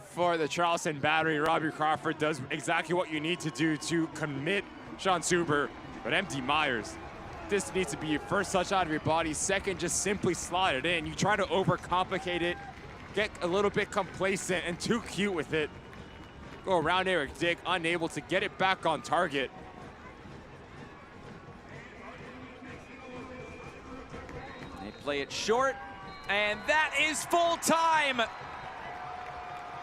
for the Charleston Battery. Robbie Crawford does exactly what you need to do to commit Sean Super, but MD Myers, this needs to be your first touch out of your body. Second, just simply slide it in. You try to overcomplicate it, get a little bit complacent and too cute with it. Go around Eric Dick, unable to get it back on target. They play it short, and that is full time.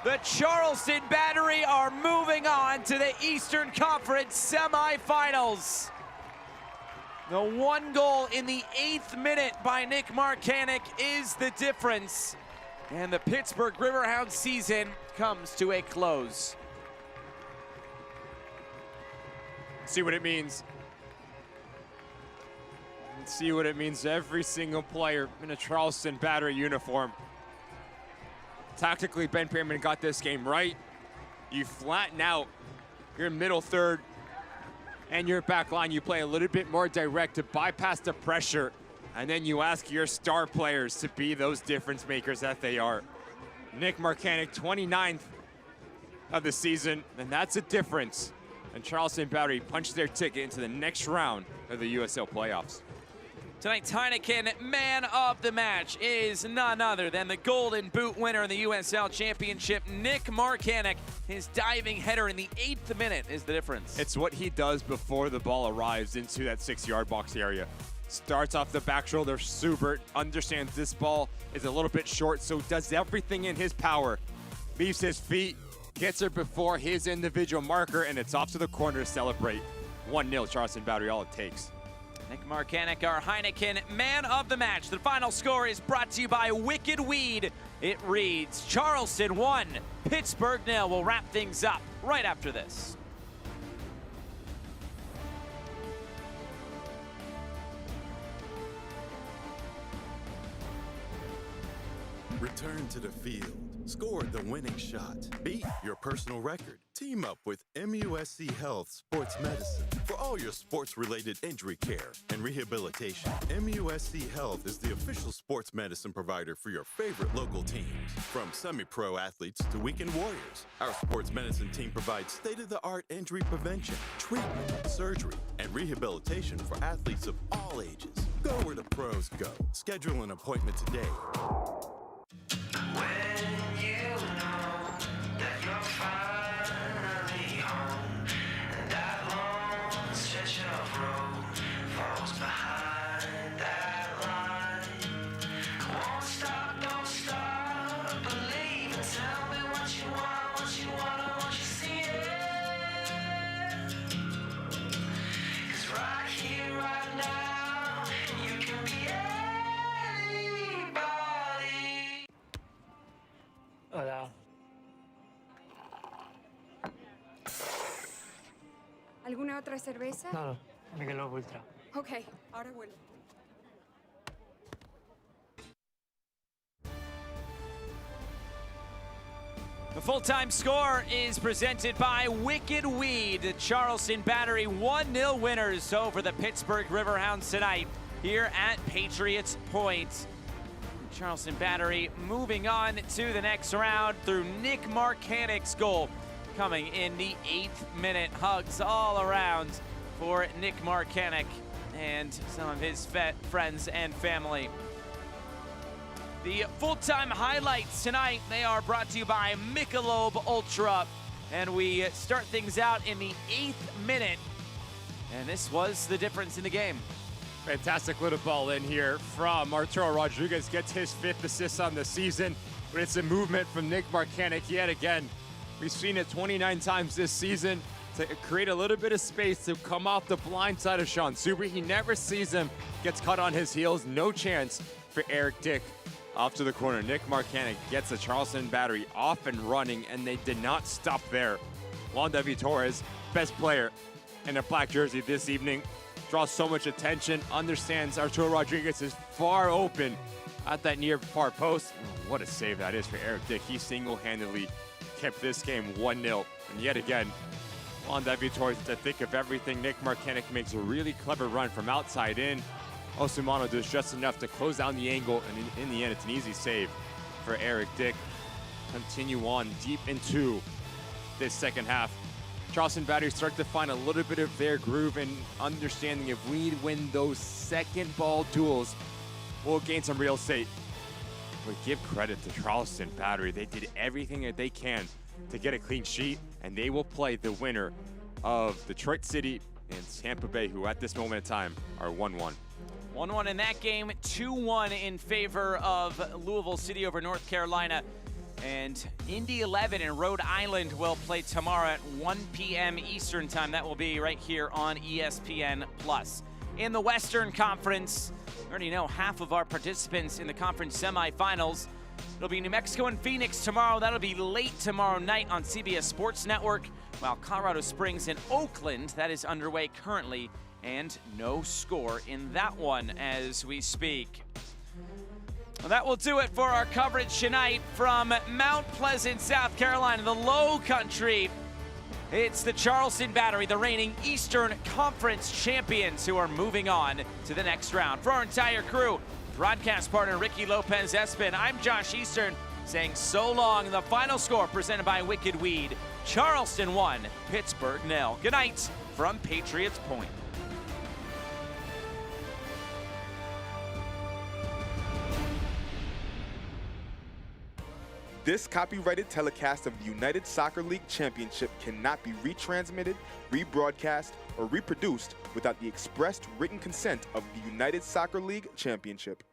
The Charleston Battery are moving on to the Eastern Conference semifinals. The 1 goal in the 8th minute by Nick Marcanic is the difference. And the Pittsburgh Riverhounds season comes to a close. See what it means. And see what it means to every single player in a Charleston Battery uniform. Tactically, Ben Pearman got this game right. You flatten out your middle third and your back line. You play a little bit more direct to bypass the pressure, and then you ask your star players to be those difference makers that they are. Nick Marcanic, 29th of the season, and that's a difference. And Charleston Battery punched their ticket into the next round of the USL playoffs. Tonight's Heineken Man of the Match is none other than the Golden Boot winner in the USL Championship, Nick Marcanic. His diving header in the 8th minute is the difference. It's what he does before the ball arrives into that 6-yard box area. Starts off the back shoulder, super, understands this ball is a little bit short, so does everything in his power. Leaves his feet, gets her before his individual marker, and it's off to the corner to celebrate. 1-0 Charleston Battery, all it takes. Nick Marcanic, our Heineken Man of the Match. The final score is brought to you by Wicked Weed. It reads Charleston 1, Pittsburgh 0. We'll wrap things up right after this. Return to the field. Score the winning shot. Beat your personal record. Team up with MUSC Health Sports Medicine for all your sports-related injury care and rehabilitation. MUSC Health is the official sports medicine provider for your favorite local teams. From semi-pro athletes to weekend warriors, our sports medicine team provides state-of-the-art injury prevention, treatment, surgery, and rehabilitation for athletes of all ages. Go where the pros go. Schedule an appointment today. When you know that you're finally home, and that long stretch of road falls behind that line. Won't stop, don't stop, believe and tell me what you want, I want you see it. 'Cause right here, right now, you can be anybody. Hola. ¿Alguna otra cerveza? No, Michelob Ultra. Ok, ahora vuelvo. The full-time score is presented by Wicked Weed. The Charleston Battery 1-0 winners over the Pittsburgh Riverhounds tonight here at Patriots Point. Charleston Battery moving on to the next round through Nick Marcanic's goal coming in the 8th minute. Hugs all around for Nick Marcanic and some of his friends and family. The full-time highlights tonight, they are brought to you by Michelob Ultra. And we start things out in the 8th minute. And this was the difference in the game. Fantastic little ball in here from Arturo Rodriguez. Gets his 5th assist on the season, but it's a movement from Nick Marcanic yet again. We've seen it 29 times this season to create a little bit of space to come off the blind side of Sean Super. He never sees him, gets caught on his heels. No chance for Eric Dick. Off to the corner, Nick Marcanic gets the Charleston Battery off and running, and they did not stop there. Juan David Torres, best player in a black jersey this evening, draws so much attention, understands Arturo Rodriguez is far open at that near far post. What a save that is for Eric Dick. He single-handedly kept this game 1-0. And yet again, Juan David Torres to think of everything. Nick Marcanic makes a really clever run from outside in. Osumano does just enough to close down the angle, and in the end, it's an easy save for Eric Dick. Continue on deep into this second half. Charleston Battery start to find a little bit of their groove and understanding if we win those second ball duels, we'll gain some real estate. But give credit to Charleston Battery. They did everything that they can to get a clean sheet, and they will play the winner of Detroit City and Tampa Bay, who at this moment in time are 1-1. 1-1 in that game, 2-1 in favor of Louisville City over North Carolina. And Indy 11 in Rhode Island will play tomorrow at 1 p.m. Eastern time. That will be right here on ESPN+. In the Western Conference, we already know half of our participants in the conference semifinals It'll be New Mexico and Phoenix tomorrow. That'll be late tomorrow night on CBS Sports Network, while Colorado Springs and Oakland, that is underway currently, and no score in that one as we speak. Well, that will do it for our coverage tonight from Mount Pleasant, South Carolina, the Low Country. It's the Charleston Battery, the reigning Eastern Conference champions, who are moving on to the next round. For our entire crew, broadcast partner Ricky Lopez-Espin, I'm Josh Eastern, saying so long. The final score presented by Wicked Weed. Charleston 1, Pittsburgh 0. Good night from Patriots Point. This copyrighted telecast of the United Soccer League Championship cannot be retransmitted, rebroadcast, or reproduced without the expressed written consent of the United Soccer League Championship.